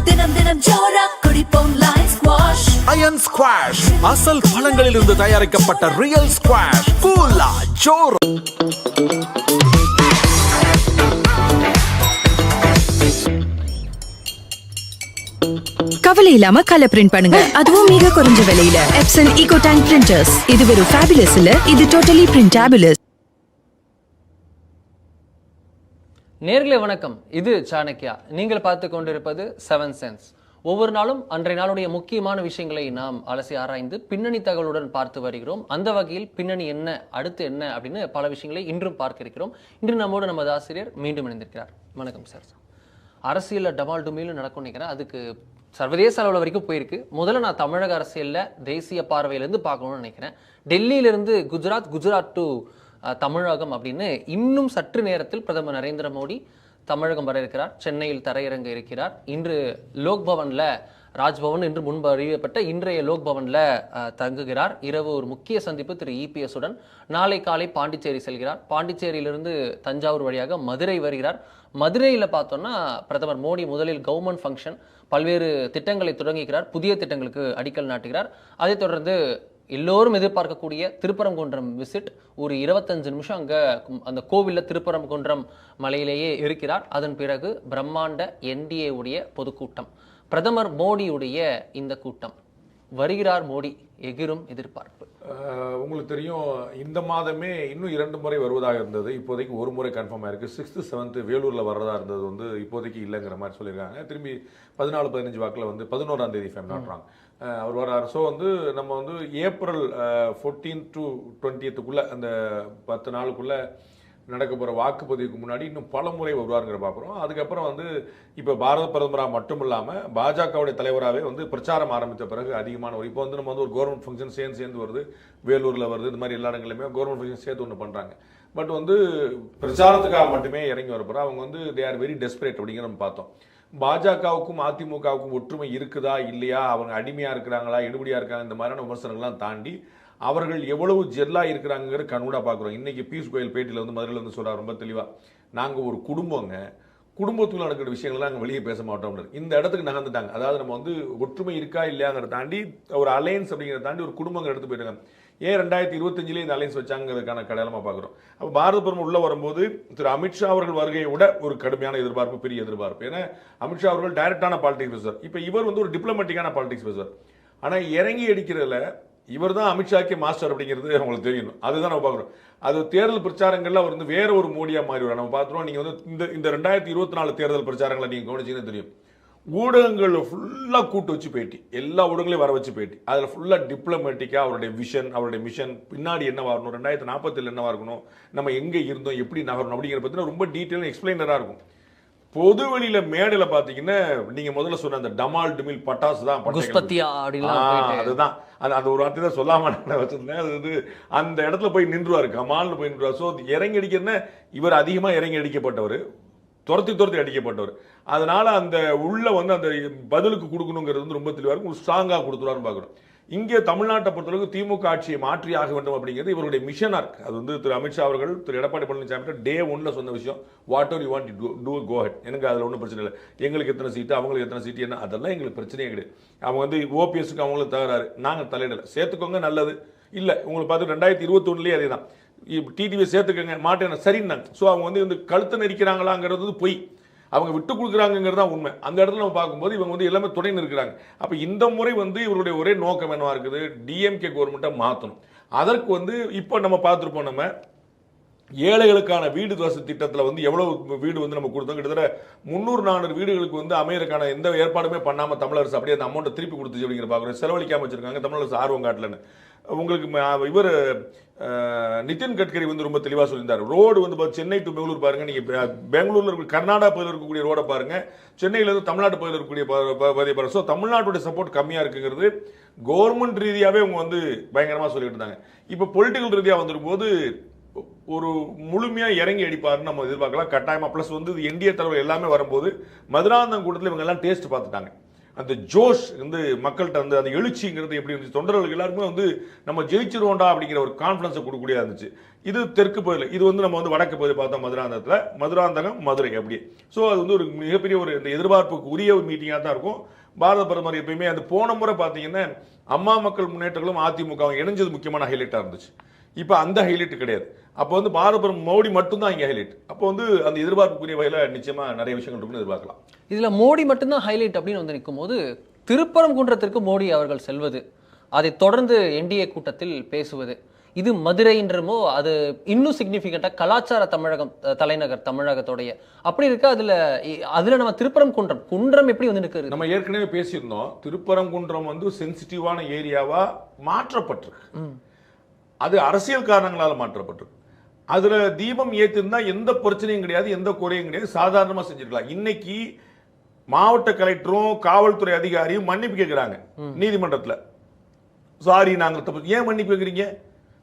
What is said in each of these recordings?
தினம் தினம் ஜோரா குடிப்போம் லைன் ஸ்குவாஷ். அயன் ஸ்குவாஷ் அசல் பழங்களிலிருந்து தயாரிக்கப்பட்ட ரியல் ஸ்குவாஷ். கூலா ஜோரா. கவலை இல்லாம கலர் பிரிண்ட் பண்ணுங்க, அதுவும் மிக குறைஞ்ச விலையில. Epson eco tank printers. இது வெறும் ஃபேபுலஸ் இல்ல, இது டோட்டலி பிரிண்டபிளஸ். நேர்களே வணக்கம், இது சாணக்யா. நீங்கள் பார்த்து கொண்டிருப்பது 7 சென்ஸ். ஒவ்வொரு நாளும் அன்றைய நாளுடைய முக்கியமான விஷயங்களை நாம் அலசி ஆராய்ந்து பின்னணி தகவலுடன் பார்த்து வருகிறோம். அந்த வகையில் பின்னணி என்ன, அடுத்து என்ன அப்படின்னு பல விஷயங்களை இன்றும் பார்க்க இருக்கிறோம். இன்று நம்மோடு நமது ஆசிரியர் மீண்டும் இணைந்திருக்கிறார். வணக்கம் சார். அரசியலில் டமால் டுமிலும் நடக்கும் நினைக்கிறேன். அதுக்கு சர்வதேச அளவில் வரைக்கும் போயிருக்கு. முதல்ல நான் தமிழக அரசியலில் தேசிய பார்வையிலேருந்து பார்க்கணும்னு நினைக்கிறேன். டெல்லியிலிருந்து குஜராத் டு தமிழகம் அப்படின்னு இன்னும் சற்று நேரத்தில் பிரதமர் நரேந்திர மோடி தமிழகம் வர இருக்கிறார். சென்னையில் தரையிறங்க இருக்கிறார். இன்று லோக்பவனில், ராஜ்பவன் என்று முன்பு அறிவிக்கப்பட்ட இன்றைய லோக்பவனில் தங்குகிறார். இரவு ஒரு முக்கிய சந்திப்பு திரு இபிஎஸ் உடன். நாளை காலை பாண்டிச்சேரி செல்கிறார். பாண்டிச்சேரியிலிருந்து தஞ்சாவூர் வழியாக மதுரை வருகிறார். மதுரையில் பார்த்தோன்னா பிரதமர் மோடி முதலில் கவர்மெண்ட் ஃபங்க்ஷன், பல்வேறு திட்டங்களை தொடங்குகிறார். புதிய திட்டங்களுக்கு அடிக்கல் நாட்டுகிறார். அதைத் தொடர்ந்து எல்லோரும் எதிர்பார்க்கக்கூடிய திருப்பரங்குன்றம் விசிட். ஒரு 25 நிமிஷம் அங்கே அந்த கோவிலில் திருப்பரங்குன்றம் மலையிலேயே இருக்கிறார். அதன் பிறகு பிரம்மாண்ட என்டிஏ உடைய பொதுக்கூட்டம், பிரதமர் மோடியுடைய இந்த கூட்டம். வருகிறார் மோடி, எகிரும் எதிர்பார்ப்பு. உங்களுக்கு தெரியும், இந்த மாதமே இன்னும் 2 முறை வருவதாக இருந்தது. இப்போதைக்கு ஒரு முறை கன்ஃபார்ம் ஆயிருக்கு. 6th 7th வேலூரில் வர்றதா இருந்தது வந்து இப்போதைக்கு இல்லைங்கிற மாதிரி சொல்லியிருக்காங்க. திரும்பி 14-15 வாக்கில் வந்து 11ஆம் தேதி ஃபேம் நாட்டுறாங்க அவர் வர்றாரு. ஸோ வந்து நம்ம வந்து ஏப்ரல் 14 to 20க்குள்ள அந்த 10 நாளுக்குள்ள நடக்க போகிற வாக்குப்பதிவுக்கு முன்னாடி இன்னும் பல முறை வருவாருங்கிற பார்க்குறோம். அதுக்கப்புறம் வந்து இப்போ பாரத பிரதமராக மட்டும் இல்லாமல் பாஜகவுடைய தலைவராகவே வந்து பிரச்சாரம் ஆரம்பித்த பிறகு அதிகமான ஒரு இப்போ வந்து நம்ம வந்து ஒரு கவர்மெண்ட் ஃபங்க்ஷன் சேர்ந்து வருது, வேலூரில் வருது, இந்த மாதிரி எல்லா இடங்களிலுமே கவர்மெண்ட் ஃபங்க்ஷன் சேர்த்து ஒன்று பண்ணுறாங்க. பட் வந்து பிரச்சாரத்துக்காக மட்டுமே இறங்கி வரப்போகிறோம். அவங்க வந்து தே ஆர் வெரி டெஸ்பரேட் அப்படிங்கிற நம்ம பார்த்தோம். பாஜகவுக்கும் அதிமுகவுக்கும் ஒற்றுமை இருக்குதா இல்லையா, அவங்க அடிமையாக இருக்கிறாங்களா, எடுபடியாக இருக்காங்க, இந்த மாதிரியான விமர்சனங்கள்லாம் தாண்டி அவர்கள் எவ்வளவு ஜெல்லா இருக்கிறாங்கிற கண்கூடாக பார்க்குறோம். இன்னைக்கு பீயூஷ் கோயல் பேட்டியில் வந்து மதுரையில் வந்து சொல்கிறார் ரொம்ப தெளிவாக, நாங்கள் ஒரு குடும்பங்க, குடும்பத்தில் நடக்கிற விஷயங்கள்லாம் நாங்கள் வெளியே பேச மாட்டோம். இந்த இடத்துக்கு நகர்ந்துட்டாங்க. அதாவது நம்ம வந்து ஒற்றுமை இருக்கா இல்லையாங்கிறத தாண்டி ஒரு அலையன்ஸ் அப்படிங்கிறத தாண்டி ஒரு குடும்பங்கள் எடுத்து போயிட்டாங்க. ஏன் 2025 இந்த அலையன்ஸ் வச்சாங்கிறதுக்கான அடையாளமாக பார்க்குறோம். அப்போ பாரத பிரதமர் உள்ள வரும்போது திரு அமித்ஷா அவர்கள் வருகையை விட ஒரு கடுமையான எதிர்பார்ப்பு, பெரிய எதிர்பார்ப்பு. ஏன்னா அமித்ஷா அவர்கள் டைரக்டான பாலிடிக்ஸ் பேசுவார். இப்போ இவர் வந்து ஒரு டிப்ளமேட்டிக்கான பாலிடிக்ஸ் பேசுவார். ஆனால் இறங்கி அடிக்கிறதுல இவர் தான் அமித்ஷாக்கே மாஸ்டர் அப்படிங்கிறது அவங்களுக்கு தெரியணும். அதுதான் நம்ம பார்க்குறோம். அது தேர்தல் பிரச்சாரங்கள்ல அவர் வந்து வேற ஒரு மோடியா மாறி நம்ம பார்த்துருவோம். நீங்கள் வந்து இந்த 2024 தேர்தல் பிரச்சாரங்களை நீங்கள் கவனிச்சீங்கன்னு தெரியும். ஊடகங்கள் ஃபுல்லாக கூட்டு வச்சு பேட்டி, எல்லா ஊடகங்களையும் வர வச்சு பேட்டி. அதில் ஃபுல்லாக டிப்ளமேட்டிக்காக அவருடைய விஷன், அவருடைய மிஷன், பின்னாடி என்ன வரணும், 2040 என்னவா இருக்கணும், நம்ம எங்கே இருந்தோம், எப்படி நகரணும் அப்படிங்கிற பற்றின ரொம்ப டீட்டெயிலாக எக்ஸ்பிளைனராக இருக்கும். பொது வெளியில மேடையில பாத்தீங்கன்னா நீங்க முதல்ல சொன்ன அந்த டமால் டுமில் பட்டாசு தான், அதுதான் அந்த ஒரு வார்த்தை தான் சொல்லாம வச்சிருந்தேன். அது அந்த இடத்துல போய் நின்றுவாரு, கமால்னு போய் நின்றுவார். ஸோ இறங்கி அடிக்கிறதுனா இவர் அதிகமா இறங்கி அடிக்கப்பட்டவர், துரத்தி அடிக்கப்பட்டவர். அதனால அந்த உள்ள வந்து அந்த பதிலுக்கு கொடுக்கணுங்கிறது வந்து ரொம்ப தெளிவாக இருக்கும், ஸ்ட்ராங்காக கொடுத்துருவாருன்னு பார்க்குறோம். இங்கே தமிழ்நாட்டை பொறுத்தளவுக்கு திமுக ஆட்சியை மாற்றி ஆக வேண்டும் அப்படிங்கிறது இவருடைய மிஷனாக இருக்கு. அது வந்து திரு அமித்ஷா அவர்கள், திரு எடப்பாடி பழனிசாமி டே 1 சொன்ன விஷயம், whatever you want to do go ahead. எனக்கு அதில் ஒன்றும் பிரச்சனை இல்லை. எங்களுக்கு எத்தனை சீட்டு, அவங்களுக்கு எத்தனை சீட்டு, என்ன அதெல்லாம் எங்களுக்கு பிரச்சனையே கிடையாது. அவங்க வந்து ஓபிஎஸ்க்கு அவங்களுக்கு தகராறு, நாங்கள் தலையிடலை, சேர்த்துக்கோங்க நல்லது. இல்லை உங்களுக்கு பார்த்து 2021 அதே தான், டிடிவி சேர்த்துக்கங்க மாட்டேன் சரின்னாங்க. ஸோ அவங்க வந்து கழுத்தை நெரிக்கிறாங்களாங்கிறது பொய், அவங்க விட்டு கொடுக்குறாங்கிறது தான் உண்மை. அந்த இடத்துல நம்ம பார்க்கும்போது இவங்க வந்து எல்லாமே துணை நிற்கிறாங்க. அப்போ இந்த முறை வந்து இவருடைய ஒரே நோக்கம் என்னவா இருக்குது, டிஎம்கே கவர்மெண்ட்டை மாற்றணும். அதற்கு வந்து இப்போ நம்ம பார்த்துருப்போம், நம்ம ஏழைகளுக்கான வீடு வசதி திட்டத்தில் வந்து எவ்வளவு வீடு வந்து நம்ம கொடுத்தோம். கிட்டத்தட்ட 300-400 வீடுகளுக்கு வந்து அமையறதுக்கான எந்த ஏற்பாடுமே பண்ணாமல் தமிழக அரசு அப்படியே அந்த அமௌண்ட்டை திருப்பி கொடுத்துச்சு அப்படிங்கிற பார்க்குறோம். செலவழிக்காமல் வச்சிருக்காங்க தமிழக அரசு, ஆர்வம் காட்டலன்னு. உங்களுக்கு இவர் நிதின் கட்கரி வந்து ரொம்ப தெளிவாக சொல்லியிருந்தார். ரோடு வந்து சென்னை டு பெங்களூர் பாருங்க, நீங்க பெங்களூர்ல இருக்க கர்நாடகா பகுதியில் இருக்கக்கூடிய ரோட பாருங்க, சென்னையில இருந்து தமிழ்நாட்டு பகுதியில் இருக்கக்கூடிய பகுதியை பாருங்க. ஸோ தமிழ்நாட்டுடைய சப்போர்ட் கம்மியா இருக்குங்கிறது கவர்மெண்ட் ரீதியாவே அவங்க வந்து பயங்கரமா சொல்லிட்டு இருந்தாங்க. இப்போ பொலிட்டிக்கல் ரீதியாக வந்துடும் போது ஒரு முழுமையா இறங்கி அடிப்பாருன்னு நம்ம எதிர்பார்க்கலாம் கட்டாயமா. பிளஸ் வந்து என்டிஏ தலைவர் எல்லாமே வரும்போது மதுராந்தகம் கூட்டத்தில் இவங்க எல்லாம் டேஸ்ட் பார்த்துட்டாங்க. அந்த ஜோஷ் வந்து மக்கள்கிட்ட வந்து அந்த எழுச்சிங்கிறது எப்படி இருந்துச்சு, தொண்டர்கள் எல்லாருமே வந்து நம்ம ஜெயிச்சிருவோண்டா அப்படிங்கிற ஒரு கான்ஃபிடன்ஸை கொடுக்கக்கூடியதாக இருந்துச்சு. இது தெற்கு பகுதியில், இது வந்து நம்ம வந்து வடக்கு பகுதி பார்த்தோம் மதுராந்தகத்தில், மதுராந்தகம் மதுரை அப்படியே. ஸோ அது வந்து ஒரு மிகப்பெரிய ஒரு இந்த எதிர்பார்ப்புக்கு உரிய ஒரு மீட்டிங்காக தான் இருக்கும். பாரத பிரதமர் எப்பயுமே அந்த போன முறை பார்த்தீங்கன்னா அம்மா மக்கள் முன்னேற்றங்களும் அதிமுகவும் இணைஞ்சது முக்கியமான ஹைலைட்டாக இருந்துச்சு. இப்போ அந்த ஹைலைட் கிடையாது. அப்போ வந்து பாரத பிரதமர் மோடி மட்டும்தான் இங்கே ஹைலைட். அப்போ வந்து அந்த எதிர்பார்ப்புக்குரிய வகையில் நிச்சயமா நிறைய விஷயங்கள் இருக்குன்னு எதிர்பார்க்கலாம். இதுல மோடி மட்டும்தான் ஹைலைட் அப்படின்னு வந்து நிற்கும் போது திருப்பரங்குன்றத்திற்கு மோடி அவர்கள் செல்வது, அதை தொடர்ந்து என்டிஏ கூட்டத்தில் பேசுவது, இது மதுரைன்றமோ அது இன்னும் சிக்னிஃபிகண்டா கலாச்சார தமிழகம், தலைநகர் தமிழகத்தோடைய அப்படி இருக்கு. அதுல நம்ம திருப்பரங்குன்றம் எப்படி வந்து நிற்கிறது? நம்ம ஏற்கனவே பேசியிருந்தோம், திருப்பரங்குன்றம் வந்து சென்சிட்டிவான ஏரியாவா மாற்றப்பட்டிருக்கு. அது அரசியல் காரணங்களால் மாற்றப்பட்டிருக்கு. அதுல தீபம் ஏத்திருந்தா எந்த பிரச்சனையும் கிடையாது, எந்த குறையும் கிடையாது, சாதாரணமா செஞ்சிருக்கலாம். இன்னைக்கு மாவட்ட கலெக்டரும் காவல்துறை அதிகாரியும் மன்னிப்பு கேட்கிறாங்க நீதிமன்றத்தில். சாரி நாங்கள் தப்பு. ஏன் மன்னிப்பு கேட்குறீங்க?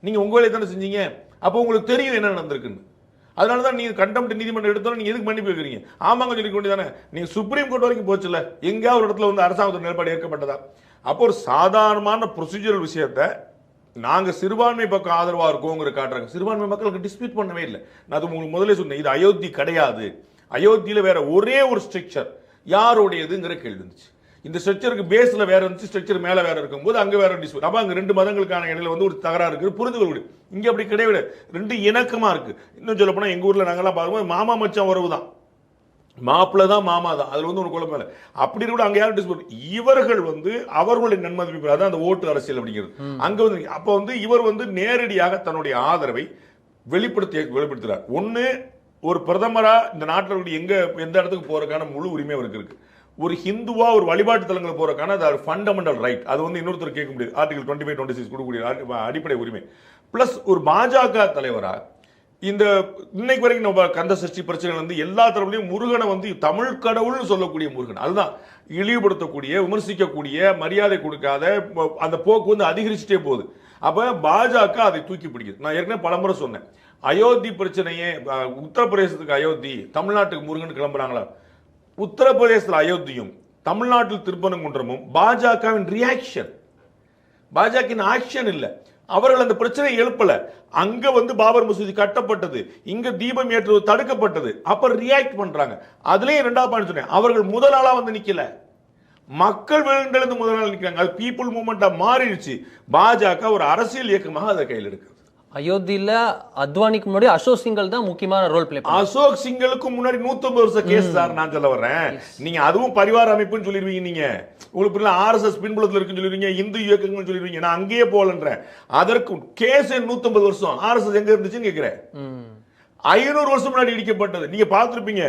நீங்க உங்க வேலையை தானே செஞ்சீங்க, அப்போ உங்களுக்கு தெரியும் என்ன நடந்திருக்குன்னு. அதனாலதான் நீங்க கண்டெம்ட் நீதிமன்றம் எடுத்தாலும் நீங்க எதுக்கு மன்னிப்பு கேட்குறீங்க? ஆமாங்க சொல்லி கொண்டு தானே. நீங்க சுப்ரீம் கோர்ட் வரைக்கும் போச்சுல, எங்கேயாவது ஒரு இடத்துல வந்து அரசாங்கத்தோட நிலைப்பாடு ஏற்கப்பட்டதா? அப்போ ஒரு சாதாரணமான ப்ரொசீஜரல் விஷயத்தை நாங்க சிறுபான்மை பக்கம் ஆதரவா இருக்கோங்கிற காட்டுறாங்க. சிறுபான்மை மக்களுக்கு டிஸ்பியூட் பண்ணவே இல்லை. நான் அது உங்களுக்கு முதலே சொன்னேன், இது அயோத்தி கிடையாது. அயோத்தியில வேற ஒரே ஒரு ஸ்ட்ரக்சர் யாருடையதுங்கிற கேள்வி இருந்துச்சு. இந்த ஸ்ட்ரக்சருக்கு பேஸ்ல வேற இருந்துச்சு, ஸ்ட்ரக்சர் மேல வேற இருக்கும்போது அங்க வேற டிஸ்பியூட். அப்ப அங்க ரெண்டு மதங்களுக்கான இடையில வந்து ஒரு தகராறு இருக்கு, புரிந்து கொள்ள முடியும். இங்க அப்படி கிடையாது, ரெண்டு இணக்கமா இருக்கு. இன்னும் சொல்ல போனா எங்க ஊர்ல நாங்கெல்லாம் பார்க்கும்போது மாமா மச்சான் உறவு தான், மாப்பிள்ள தான் மாமா தான், அதுல வந்து ஒரு குழப்பம் இல்லை. அப்படி கூட அங்க யாரும் டிஸ்பியூட். இவர்கள் வந்து அவர்களுடைய நன்மதிப்பு, அதான் அந்த ஓட்டு அரசியல் அப்படிங்கிறது அங்க வந்து. அப்ப வந்து இவர் வந்து நேரடியாக தன்னுடைய ஆதரவை வெளிப்படுத்துகிறார். ஒண்ணு, ஒரு பிரதமரா இந்த நாட்டில் எங்க எந்த இடத்துக்கு போறதுக்கான முழு உரிமை அவருக்கு இருக்கு. ஒரு ஹிந்துவா ஒரு வழிபாட்டு தலங்களை போறதுக்கான அது ஃபண்டமெண்டல் ரைட். அது வந்து இன்னொருத்தர் கேட்க முடியாது. ஆர்டிகல் 25, 26 கொடுக்கக்கூடிய அடிப்படை உரிமை. பிளஸ் ஒரு பாஜக தலைவரா இந்த இன்னைக்கு வரைக்கும் நம்ம கந்த சஷ்டி பிரச்சனை வந்து எல்லா தரப்புலையும் முருகனை வந்து தமிழ் கடவுள்னு சொல்லக்கூடிய முருகன், அதுதான் இழிவுபடுத்தக்கூடிய, விமர்சிக்கக்கூடிய, மரியாதை கொடுக்காத அந்த போக்கு வந்து அதிகரிச்சுட்டே போகுது. அப்ப பாஜக அதை தூக்கி பிடிக்குது. நான் ஏற்கனவே பலமுறை சொன்னேன், அயோத்தி பிரச்சனையே உத்தரப்பிரதேசத்துக்கு அயோத்தி, தமிழ்நாட்டுக்கு முருகன் கிளம்புறாங்களா? உத்தரப்பிரதேசத்தில் அயோத்தியும் தமிழ்நாட்டில் திருப்பரங்குன்றமும் பாஜகவின் ரியாக்ஷன், பாஜக ஆக்ஷன் இல்லை. அவர்கள் அந்த பிரச்சனை எழுப்பல. அங்க வந்து பாபர் மசூதி கட்டப்பட்டது, இங்க தீபம் ஏற்றுவது தடுக்கப்பட்டது, அப்ப ரியாக்ட் பண்றாங்க. அதுலயும் இரண்டாவது பாயிண்ட் சொன்னேன், அவர்கள் முதலாளா வந்து நிக்கல, மக்கள் வெளியிலிருந்து முதலாளி நிற்கிறாங்க. அது பீப்புள் மூவ்மெண்டா மாறிடுச்சு. பாஜக ஒரு அரசியல் இயக்கமாக அதை கையில் எடுக்கிறது. அயோத்தியில அத்வானிக்கு முன்னாடி அசோக் சிங்கல் தான் முக்கியமான ரோல் பிளே. அசோக் சிங்கலுக்கு முன்னாடி 150 வருஷ கேஸ் சார் நான் சொல்ல வர்றேன். நீங்க அதுவும் பரிவார அமைப்புன்னு சொல்லிடுவீங்க, நீங்க உங்களுக்கு ஆர்எஸ்எஸ் பின்புலத்தில் இருக்குன்னு சொல்லிடுவீங்க, இந்து இயக்கங்கள் சொல்லிடுவீங்க. நான் அங்கேயே போகலன்றேன். அதற்கு கேஸ் 150 வருஷம் ஆர்எஸ்எஸ் எங்க இருந்துச்சுன்னு கேட்கிறேன். 500 வருஷம் முன்னாடி இடிக்கப்பட்டது. நீங்க பார்த்திருப்பீங்க,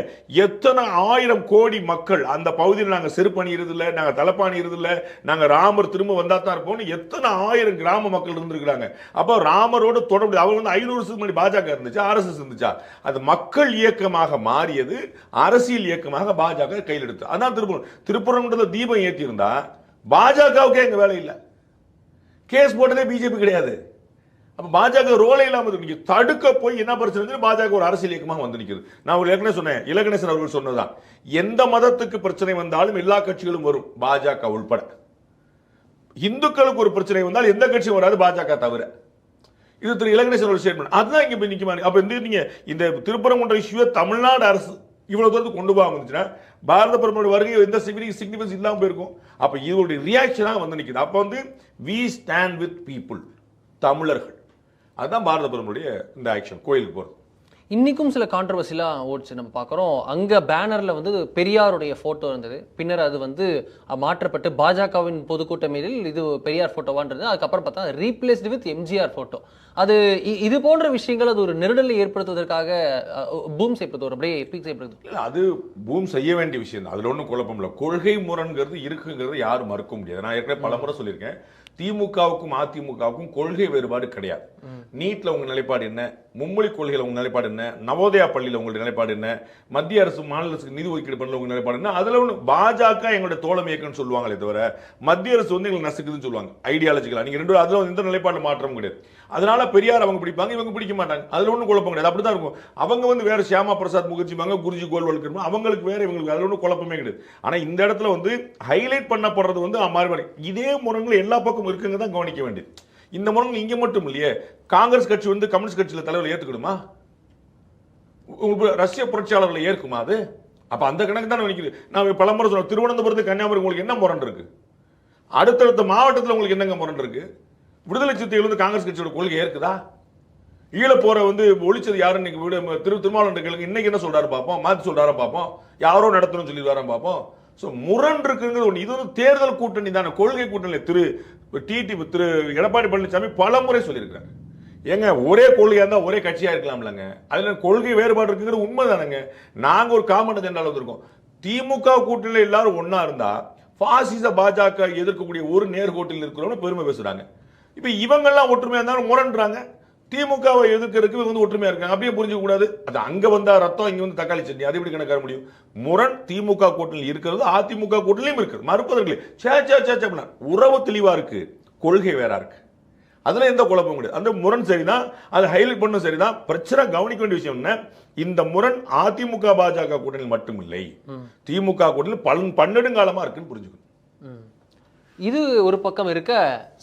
எத்தனை 1000 கோடி மக்கள் அந்த பகுதியில் நாங்க செருப்பணி இருதில்ல, நாங்க தலைப்பாணி இருதில்ல, நாங்க ராமர் திரும்ப வந்தா தான் இருப்போம், எத்தனை 1000 கிராம மக்கள் இருந்திருக்கிறாங்க. அப்போ ராமரோட தொடர்பு அவங்க வந்து 500 வருஷத்துக்கு முன்னாடி பாஜக இருந்துச்சா ஆர்எஸ்எஸ் இருந்துச்சா? அது மக்கள் இயக்கமாக மாறியது, அரசியல் இயக்கமாக பாஜக கையில் எடுத்து. அதான் திருப்பரங்குன்றத்தில் தீபம் ஏற்றி இருந்தா பாஜகவுக்கே எங்க வேலை இல்லை, கேஸ் போட்டதே பிஜேபி கிடையாது. அப்ப பாஜக ரோலே இல்லாம நீங்க தடுக்க போய் என்ன பிரச்சனை, பாஜக ஒரு அரசியல் இயக்கமாக வந்து நிற்கிறது. நான் ஒரு ஏற்கனவே சொன்னேன், இலகணேசன் அவர்கள் சொன்னதான், எந்த மதத்துக்கு பிரச்சனை வந்தாலும் எல்லா கட்சிகளும் வரும், பாஜக உள்பட. இந்துக்களுக்கு ஒரு பிரச்சனை வந்தால் எந்த கட்சியும் வராது, பாஜக தவிர. இது திரு இலகணேசன் ஒரு ஸ்டேட்மெண்ட். அதுதான் இங்க போய் நிற்குமா? அப்ப நீங்க இந்த திருப்பரங்குன்ற இஷ்யூவை தமிழ்நாடு அரசு இவ்வளவு தூரத்துக்கு கொண்டு போக வந்துச்சுன்னா பாரத பிரதமருடைய வருகை எந்த சிக்னிஃபிகன்ஸ் இல்லாம போயிருக்கும். அப்ப இதோடைய ரியாக்ஷனாக வந்து நிற்குது. அப்ப வந்து வி ஸ்டாண்ட் வித் பீப்புள், தமிழர்கள். அதுதான் பாரத பிரதமருடைய இந்த ஆக்ஷன், கோயிலுக்கு போகிறது. இன்னைக்கும் சில கான்ட்ரவர்சிலாம் ஓடிச்சு நம்ம பார்க்குறோம். அங்கே பேனரில் வந்து பெரியாருடைய ஃபோட்டோ இருந்தது, பின்னர் அது வந்து மாற்றப்பட்டு பாஜகவின் பொதுக்கூட்ட மீதில் இது பெரியார் ஃபோட்டோவான்றது, அதுக்கப்புறம் பார்த்தா ரீப்ளேஸ்டு வித் எம்ஜிஆர் ஃபோட்டோ. அது இது போன்ற விஷயங்கள் அது ஒரு நெருடலை ஏற்படுத்துவதற்காக பூம் செய்யப்படுது, ஒரு அப்படியே எப்பிக் செய்யப்படுது. இல்லை, அது பூம் செய்ய வேண்டிய விஷயம் தான், அதில் ஒன்றும் குழப்பம் இல்லை. கொள்கை முரண்கிறது இருக்குங்கிறது யாரும் மறுக்க முடியாது. நான் ஏற்கனவே பலமுறை சொல்லியிருக்கேன், திமுகவுக்கும் அதிமுகவுக்கும் கொள்கை வேறுபாடு கிடையாது. நீட்ல உங்க நிலைப்பாடு என்ன, மும்மொழி கொள்கையில் உங்க நிலைப்பாடு என்ன, நவோதயா பள்ளியில் உங்களுடைய நிலைப்பாடு என்ன, மத்திய அரசு மாநில அரசுக்கு நிதி ஒதுக்கீடு பண்ணல உங்க நிலைப்பாடு என்ன. அதுல ஒன்று பாஜக எங்களுடைய தோழமை இயக்கம்னு சொல்லுவாங்களே தவிர மத்திய அரசு வந்து எங்களுக்கு நசுக்குதுன்னு சொல்லுவாங்க ஐடியாலஜிக்கலா. நீங்க ரெண்டு அதுல இந்த நிலைப்பாடு மாற்றம் கிடையாது. அதனால பெரியார் அவங்க பிடிப்பாங்க, இவங்க பிடிக்க மாட்டாங்க. அதுல ஒன்றும் குழப்பம் கிடையாது. அப்படிதான் இருக்கும். அவங்க வந்து வேற ஷியாமா பிரசாத் முகர்ஜிப்பாங்க, குருஜி கோல்வால்கர், அவங்களுக்கு வேற இவங்களுக்கு அதுல ஒன்றும் குழப்பமே கிடையாது. ஆனா இந்த இடத்துல வந்து ஹைலைட் பண்ணப்படுறது வந்து மாறி இதே முறைகள் எல்லா பக்கமும் இருக்குங்க தான் கவனிக்க வேண்டியது. இந்த முறைகள் இங்க மட்டும் இல்லையே. காங்கிரஸ் கட்சி வந்து கம்யூனிஸ்ட் கட்சியில தலைவர் ஏத்துக்கிடுமா? ரஷ்ய புரட்சியாளர்களை ஏற்குமா அது? அப்ப அந்த கணக்கு தான் நினைக்குது. நான் பலமுறை சொல்றேன், திருவனந்தபுரத்து கன்னியாகுமரி உங்களுக்கு என்ன முரண் இருக்கு? அடுத்தடுத்த மாவட்டத்தில் உங்களுக்கு என்னங்க முரண் இருக்கு? விடுதலை சிறுத்தைகள் வந்து காங்கிரஸ் கட்சியோட கொள்கை ஏற்குதா? ஈழப்போரை வந்து ஒழிச்சது யாரு? இன்னைக்கு திருமாவளவன் கேளுங்க, இன்னைக்கு என்ன சொல்றாரு பார்ப்போம், மாத்தி சொல்றாரு பார்ப்போம், யாரோ நடத்தணும்னு சொல்லி வர பார்ப்போம். முரண் இருக்குங்கிறது ஒன்று. இது வந்து தேர்தல் கூட்டணி தானே, கொள்கை கூட்டணி. திரு எடப்பாடி பழனிசாமி பல முறை சொல்லியிருக்காங்க, ஏங்க ஒரே கொள்கையா இருந்தா ஒரே கட்சியா இருக்கலாம்லங்க, அதுல கொள்கை வேறுபாடு இருக்குங்கிறது உண்மைதானங்க. நாங்க ஒரு காமன் அஜெண்டால வந்திருக்கோம். திமுக கூட்டணியில எல்லாரும் ஒன்னா இருந்தா பாசிச பாஜக எதிர்க்கக்கூடிய ஒரு நேர்கோட்டில் இருக்கிறவங்க பெருமை பேசுறாங்க. இப்ப இவங்கெல்லாம் ஒற்றுமையா இருந்தாலும் முரண்றாங்க. திமுகவை எதிர்க்கிறதுக்கு வந்து ஒற்றுமையா இருக்காங்க. அப்படியே புரிஞ்சுக்க கூடாது. அது அங்க வந்தா ரத்தம், இங்க வந்து தக்காளி சட்னி, அது எப்படி கணக்கார முடியும்? முரண் திமுக கூட்டணியில் இருக்கிறது, அதிமுக கூட்டணியிலும் இருக்குது. மறுப்பதற்கு உறவு தெளிவா இருக்கு, கொள்கை வேற இருக்கு. அதுல எந்த குழப்பம் கிடையாது. அந்த முரண் சரிதான், அதை ஹைலைட் பண்ண சரிதான். பிரச்சனை கவனிக்க வேண்டிய விஷயம் என்ன, இந்த முரண் அதிமுக பாஜக கூட்டணியில் மட்டும் இல்லை, திமுக கூட்டணியில் பன்னெடுங்காலமா இருக்குன்னு புரிஞ்சுக்கணும். இது ஒரு பக்கம் இருக்க,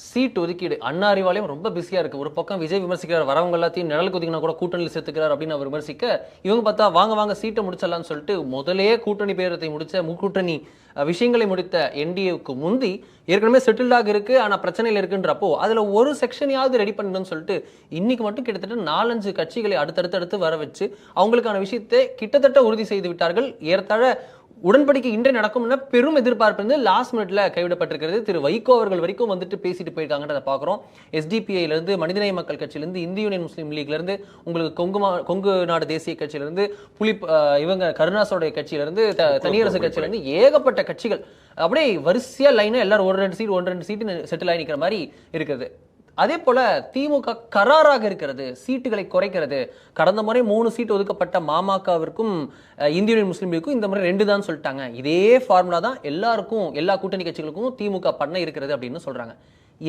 சீட் ஒதுக்கீடு அண்ணா அறிவாலயம் ரொம்ப பிஸியா இருக்கு. ஒரு பக்கம் விஜய் விமர்சிக்கிறார், வரவங்க எல்லாத்தையும் நிழலுக்கு ஒதுக்கினா கூட கூட்டணியில் சேர்த்துக்கிறார் அப்படின்னு அவர் விமர்சிக்க, இவங்க பார்த்தா வாங்க சீட்டை முடிச்சிடலாம்னு சொல்லிட்டு முதலே கூட்டணி பேரத்தை முடிச்ச முக்கூட்டணி விஷயங்களை முடித்த என்டிஏவுக்கு முந்தி ஏற்கனவே செட்டில்டாக இருக்கு, ஆனா பிரச்சனையில் இருக்குன்றப்போ அதுல ஒரு செக்ஷனையாவது ரெடி பண்ணணும்னு சொல்லிட்டு இன்னைக்கு மட்டும் கிட்டத்தட்ட 4-5 கட்சிகளை அடுத்தடுத்து வர வச்சு அவங்களுக்கான விஷயத்தை கிட்டத்தட்ட உறுதி செய்து விட்டார்கள். ஏறத்தாழ உடன்படிக்கை இன்றே நடக்கும் பெரும் எதிர்பார்ப்பு இருந்து லாஸ்ட் மினிட்ல கைவிடப்பட்டிருக்கிறது. திரு வைகோ அவர்கள் வரைக்கும் வந்துட்டு பேசிட்டு போயிருக்காங்கன்றத பாக்குறோம். எஸ்டிபிஐல இருந்து, மனிதநேய மக்கள் கட்சியில இருந்து, இந்திய யூனியன் முஸ்லீம் லீக்ல இருந்து, உங்களுக்கு கொங்கு நாடு தேசிய கட்சியில இருந்து, இவங்க கருணாசோடைய கட்சியில இருந்து, தனியரசு கட்சியில இருந்து ஏகப்பட்ட கட்சிகள் அப்படியே வரிசையா லைனா எல்லாரும் 1-2 சீட்டு செட்டில் ஆகி நிக்கிற மாதிரி இருக்குது. அதே போல திமுக கராராக இருக்கிறது, சீட்டுகளை குறைக்கிறது. கடந்த முறை 3 சீட் ஒதுக்கப்பட்ட மாமகவிற்கும் இந்திய முஸ்லீம் லீக்கும் இந்த முறை 2 தான் சொல்லிட்டாங்க. இதே ஃபார்முலா தான் எல்லாருக்கும், எல்லா கூட்டணி கட்சிகளுக்கும் திமுக பண்ண இருக்கிறது அப்படின்னு சொல்றாங்க.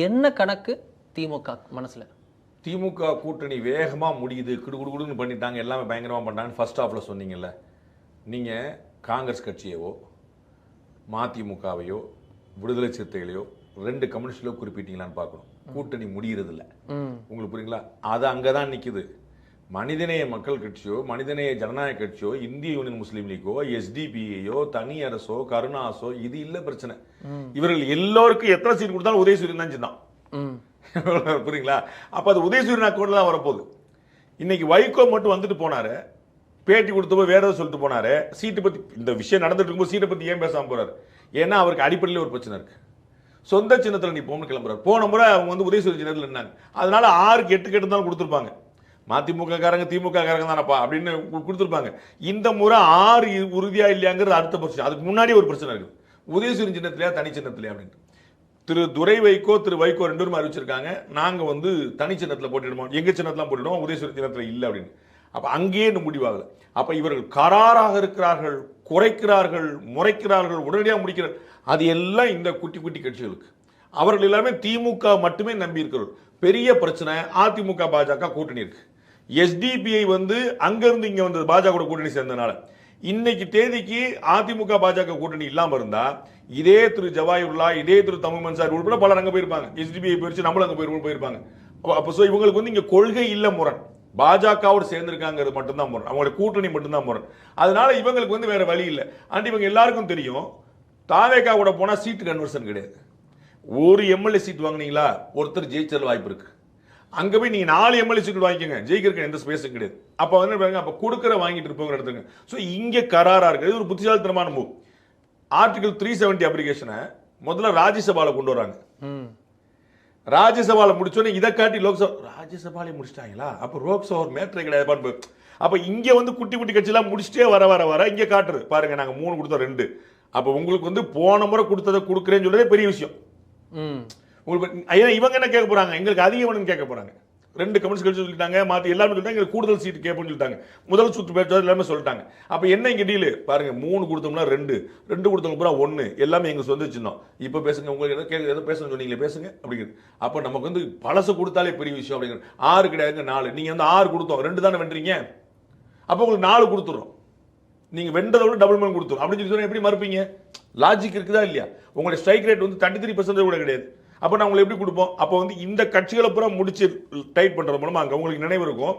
என்ன கணக்கு திமுக மனசுல? திமுக கூட்டணி வேகமா முடியுது, குடுகுடுன்னு பண்ணிட்டாங்க, எல்லாமே பயங்கரமா பண்ணாங்க ஃபர்ஸ்ட் ஹாஃப்ல சொன்னீங்கல்ல. நீங்க காங்கிரஸ் கட்சியவோ மதிமுகவையோ விடுதலை சிறுத்தைகளையோ 2 கம்யூனிஸ்ட்லோ குறிப்பிட்டீங்களான்னு பார்க்கணும். கூட்டணி முடிகிறது இல்லை உங்களுக்கு, புரியுங்களா? அது அங்கதான் நிக்குது. மனிதநேய மக்கள் கட்சியோ, மனிதநேய ஜனநாயக கட்சியோ, இந்திய யூனியன் முஸ்லீம் லீக்கோ, எஸ்டிபிஐயோ, தனி அரசோ, கருணாசோ, இது இல்ல பிரச்சனை. இவர்கள் எல்லோருக்கும் எத்தனை சீட் கொடுத்தாலும் உதயசூரியன் தான் சின்னம். புரியுங்களா? அப்ப அது உதயசூரியன் அக்கௌண்ட்ல தான் வரப்போகுது. இன்னைக்கு வைகோ மட்டும் வந்துட்டு போனாரு, பேட்டி கொடுத்தப்போ வேற ஏதாவது சொல்லிட்டு போனாரு. சீட்டு பத்தி இந்த விஷயம் நடந்துட்டு இருக்கும்போது சீட்டை பத்தி ஏன் பேசாம போறாரு? ஏன்னா அவருக்கு அடிப்படையில் ஒரு பிரச்சனை இருக்கு. சொந்த சின்னத்தில் நீ போகணும் கிளம்புறாரு. போன முறை அவங்க வந்து உதயசூரிய சின்னத்தில் இருந்தாங்க. அதனால 6க்கு 8 கேட்டு கொடுத்துருப்பாங்க. மதிமுக காரங்க திமுக காரங்க தானப்பா அப்படின்னு கொடுத்துருப்பாங்க. இந்த முறை 6 உறுதியா இல்லையாங்கிறது அடுத்த பிரச்சனை. அதுக்கு முன்னாடி ஒரு பிரச்சனை இருக்குது, உதயசூரிய சின்னத்திலையா தனி சின்னத்திலையா அப்படின்னு. திரு துரை வைகோ, திரு வைகோ 2 பேரும் அறிவிச்சிருக்காங்க, நாங்க வந்து தனி சின்னத்தில் போட்டிடுவோம், எங்க சின்னத்திலாம் போட்டிடுவோம், உதயசூரிய சின்னத்தில் இல்லை அப்படின்னு. அப்ப அங்கேயே முடிவாகல. அப்ப இவர்கள் கராராக இருக்கிறார்கள், குறைக்கிறார்கள், முறைக்கிறார்கள், உடனடியாக முடிக்கிறார்கள். அது எல்லாம் இந்த குட்டி குட்டி கட்சிகளுக்கு. அவர்கள் எல்லாமே திமுக மட்டுமே நம்பி இருக்கிறார்கள். பெரிய பிரச்சனை அதிமுக பாஜக கூட்டணி இருக்கு. எஸ்டிபிஐ வந்து அங்கிருந்து இங்க வந்து பாஜக கூட்டணி சேர்ந்தனால இன்னைக்கு தேதிக்கு அதிமுக பாஜக கூட்டணி இல்லாம இருந்தா இதே திரு ஜவாஹிருல்லா, இதே திரு தமிழ் மன்சார் உட்பட பலர் அங்க போயிருப்பாங்க. எஸ்டிபிஐ போயிருச்சு, நம்மளும் அங்க போயிருப்பாங்க. அப்ப இவங்களுக்கு வந்து இங்க கொள்கை இல்ல முரண், பாஜகவோடு சேர்ந்திருக்காங்கிறது மட்டும்தான் முரண், அவங்களுடைய கூட்டணி மட்டும்தான் முரண். அதனால இவங்களுக்கு வந்து வேற வழி இல்லை. அண்ட் இவங்க எல்லாருக்கும் தெரியும், தாவேகா கூட போனா சீட்டு கன்வர்ஷன் கிடையாது. ஒரு எம்எல்ஏ சீட் வாங்கினீங்களா ஒருத்தர் ஜெயிச்சல் வாய்ப்பு இருக்கு. அங்க போய் நீங்க 4 எம்எல்ஏ சீட் வாங்கிக்கங்க, ஜெயிக்கிறதுக்கு எந்த ஸ்பேஸும் கிடையாது. அப்ப வந்து அப்ப கொடுக்கிற வாங்கிட்டு இருப்பவங்க எடுத்துங்க. சோ இங்க கராரா இருக்கு. ஒரு புத்திசாலித்தனமான மூவ். ஆர்டிகல் 370 அப்ளிகேஷனை முதல்ல ராஜ்யசபால கொண்டு வராங்க. ராஜ்யசபால முடிச்சோன்னே இதை காட்டி லோக்சபா, ராஜ்யசபாலே முடிச்சிட்டாங்களா, அப்ப லோக்சபா ஒரு மேட்ரே கிடையாது. அப்ப இங்க வந்து குட்டி குட்டி கட்சி எல்லாம் முடிச்சுட்டே வர இங்க காட்டுறது பாருங்க, நாங்க 3 கொடுத்தோம் 2. அப்ப உங்களுக்கு வந்து போன முறை கொடுத்ததை கொடுக்குறேன்னு சொல்றதே பெரிய விஷயம். உங்களுக்கு இவங்க என்ன கேட்க போறாங்க, எங்களுக்கு அதிகம் கேட்க போறாங்க. 2 கம்யூனிஸ்ட் கட்சி சொல்லிட்டாங்க, மாற்றி எல்லாருமே சொல்லிட்டாங்க கூடுதல் சீட்டு கேட்போம்னு சொல்லிட்டாங்க. முதல் சுற்று பேச்சு எல்லாமே சொல்லிட்டாங்க. அப்போ என்ன இங்கே டீலு பாருங்க, 3 கொடுத்தோம்னா 2 கொடுத்தவங்க பூரா 1 எல்லாமே எங்க சொந்த சின்னம். இப்போ பேசுங்க, உங்களுக்கு எதோ பேசணும்னு சொன்னீங்களே பேசுங்க அப்படிங்கிறது. அப்போ நமக்கு வந்து பழசு கொடுத்தாலே பெரிய விஷயம் அப்படிங்கிறது. 6 கிடையாதுங்க 4. நீங்கள் வந்து 6 கொடுத்தோம், 2 தானே வென்றீங்க, அப்போ உங்களுக்கு 4 கொடுத்துறோம். நீங்க வென்றதை விட டபுள் மடங்கு கொடுத்துரும் அப்படின்னு சொல்லி சொன்னா எப்படி மறுப்பீங்க? லாஜிக் இருக்குதா இல்லையா? உங்களுடைய ஸ்ட்ரைக் ரேட் வந்து 33% கூட கிடையாது. அப்போ நான் உங்களை எப்படி கொடுப்போம்? அப்போ வந்து இந்த கட்சிகளை பூரா முடிச்சு டைட் பண்றது மூலமா அங்கே உங்களுக்கு நினைவு இருக்கும்,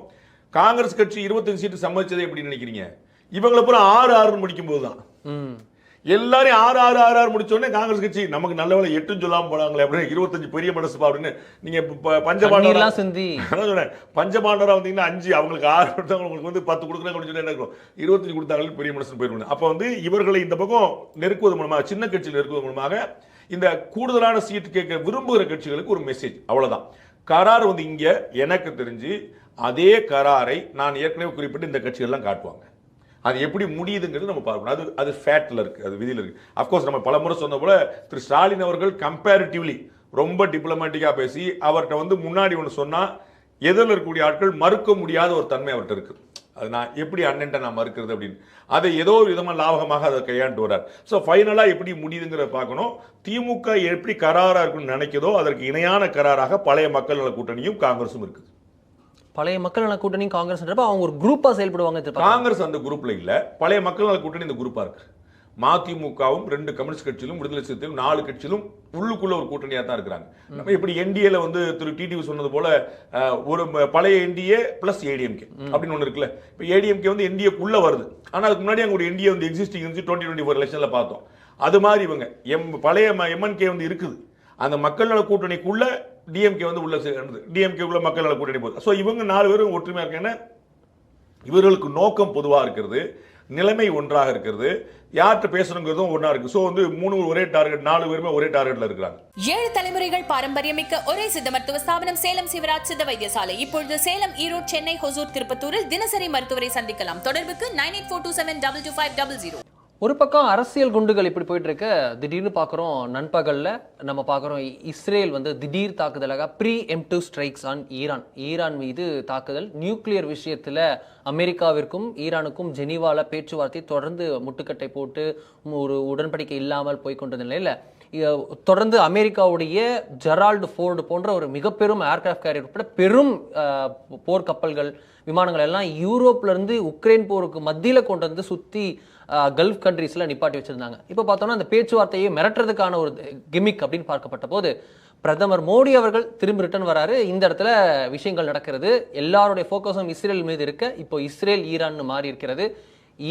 காங்கிரஸ் கட்சி 25 சீட்டு சம்மதிச்சதை எப்படி நினைக்கிறீங்க? இவங்களை பூரா 6-6 முடிக்கும் போது தான் எல்லாரையும் 6-6-6 முடிச்சோடனே காங்கிரஸ் கட்சி நமக்கு நல்ல வேலை 8 சொல்லாம போனாங்களே அப்படின்னு 25 பெரிய மனசு அப்படின்னு நீங்க பஞ்சபாண்டவரா பஞ்சபாண்டவரா வந்தீங்கன்னா 5 அவங்களுக்கு 6 கொடுத்தாங்க, உங்களுக்கு வந்து 10 கொடுக்குறாங்க அப்படின்னு சொல்லி என்ன இருக்கும், 25 கொடுத்தாங்க பெரிய மனசு போயிருவாங்க. அப்போ வந்து இவர்களை இந்த பக்கம் நெருக்குவது மூலமாக, சின்ன கட்சியில் நெருக்குவது மூலமாக இந்த கூடுதலான சீட்டு கேட்க விரும்புகிற கட்சிகளுக்கு ஒரு மெசேஜ், அவ்வளவுதான். கரார் வந்து இங்க எனக்கு தெரிஞ்சு அதே கராரை நான் ஏற்கனவே குறிப்பிட்டு இந்த கட்சிகள்லாம் காட்டுவாங்க. அது எப்படி முடியுதுங்கிறது நம்ம பார்க்கணும். அது ஃபேட்ல இருக்கு, அது விதியில் இருக்கு. அப்கோர்ஸ் நம்ம பல முறை சொன்ன போல திரு ஸ்டாலின் அவர்கள் கம்பேரிட்டிவ்லி ரொம்ப டிப்ளமேட்டிக்கா பேசி அவர்கிட்ட வந்து முன்னாடி ஒன்று சொன்னா எதிரில் இருக்கக்கூடிய ஆட்கள் மறுக்க முடியாத ஒரு தன்மை அவர்கிட்ட இருக்கு. அது நான் எப்படி அண்ணன்ட்ட நான் மறுக்கிறது அப்படின்னு அதை ஏதோ ஒரு விதமாக லாபகமாக அதை கையாண்டு வர்றார். ஸோ ஃபைனலாக எப்படி முடியுதுங்கிறத பார்க்கணும். திமுக எப்படி கராராக இருக்குன்னு நினைக்கிறதோ அதற்கு இணையான கராராக பழைய மக்கள் நல கூட்டணியும் காங்கிரஸும் இருக்குது. பழைய மக்கள் நல கூட்டணி காங்கிரஸ் அவங்க ஒரு குரூப்பா செயல்படுவாங்க. காங்கிரஸ் அந்த குரூப்ல இல்ல, பழைய மக்கள் நல கூட்டணி இந்த குரூப்பா இருக்கு. மதிமுகவும் 2 கம்யூனிஸ்ட் கட்சியிலும் விடுதலை சிறுத்தையும் 4 கட்சியிலும் உள்ளுக்குள்ள ஒரு கூட்டணியா தான் இருக்கிறாங்க. நம்ம இப்படி என்டிஏல வந்து திரு டிடிவி சொன்னது போல ஒரு பழைய என்டிஏ பிளஸ் ஏடிஎம்கே அப்படின்னு ஒன்று இருக்குல்ல. இப்போ ஏடிஎம்கே வந்து என்டிஏக்குள்ள வருது, ஆனால் அதுக்கு முன்னாடி அங்க ஒரு என்டிஏ வந்து எக்ஸிஸ்டிங் இருந்துச்சு 2024 எலெக்ஷன்ல பார்த்தோம். அது மாதிரி இவங்க பழைய எம்என்கே வந்து இருக்குது, அந்த மக்கள் நல கூட்டணிக்குள்ள டிஎம்கே வந்து உள்ள சேர்ந்து டிஎம்கே உள்ள மக்கள் நல கூட்டணி போகுது. ஸோ இவங்க 4 பேரும் ஒற்றுமையா இருக்காங்க. இவர்களுக்கு நோக்கம் பொதுவாக இருக்கிறது, நிலைமை ஒன்றாக இருக்கிறது, யார்கிட்ட பேசணுங்கிறதும் ஒன்றா இருக்கு. ஸோ வந்து 3 ஒரே டார்கெட், 4 பேருமே ஒரே டார்கெட்ல இருக்கிறாங்க. 7 தலைமுறைகள் பாரம்பரியமிக்க ஒரே சித்த மருத்துவ ஸ்தாபனம் சேலம் சிவராஜ் சித்த வைத்தியசாலை. இப்பொழுது சேலம், ஈரோடு, சென்னை, ஹொசூர், திருப்பத்தூரில் தினசரி மருத்துவரை சந்திக்கலாம். தொடர்புக்கு 9842722500. ஒரு பக்கம் அரசியல் குண்டுகள் இப்படி போயிட்டு இருக்க, திடீர்னு பார்க்குறோம் நண்பகல்ல நம்ம பார்க்குறோம் இஸ்ரேல் வந்து திடீர் தாக்குதலாக ப்ரீ எம்ப்டிவ் ஸ்ட்ரைக்ஸ் ஆன் ஈரான் மீது தாக்குதல். நியூக்ளியர் விஷயத்தில் அமெரிக்காவிற்கும் ஈரானுக்கும் ஜெனீவால பேச்சுவார்த்தை தொடர்ந்து முட்டுக்கட்டை போட்டு ஒரு உடன்படிக்கை இல்லாமல் போய்கொண்ட நிலையில் தொடர்ந்து அமெரிக்காவுடைய ஜெரால்டு ஃபோர்டு போன்ற ஒரு மிகப்பெரும் ஏர்கிராஃப்ட் கேரியர் உட்பட பெரும் போர்க்கப்பல்கள், விமானங்கள் எல்லாம் யூரோப்ல இருந்து உக்ரைன் போருக்கு மத்தியில் கொண்டு வந்து சுற்றி கல்ஃப் கண்ட்ரீஸ்ல நிப்பாட்டி வச்சிருந்தாங்க. இப்போ பார்த்தோம்னா அந்த பேச்சுவார்த்தையை மிரட்டுறதுக்கான ஒரு கிமிக் அப்படின்னு பார்க்கப்பட்ட போது பிரதமர் மோடி அவர்கள் திரும்பி ரிட்டர்ன் வராரு. இந்த இடத்துல விஷயங்கள் நடக்கிறது. எல்லாருடைய ஃபோக்கஸும் இஸ்ரேல் மீது இருக்க இப்போ இஸ்ரேல் ஈரான் மாறி இருக்கிறது.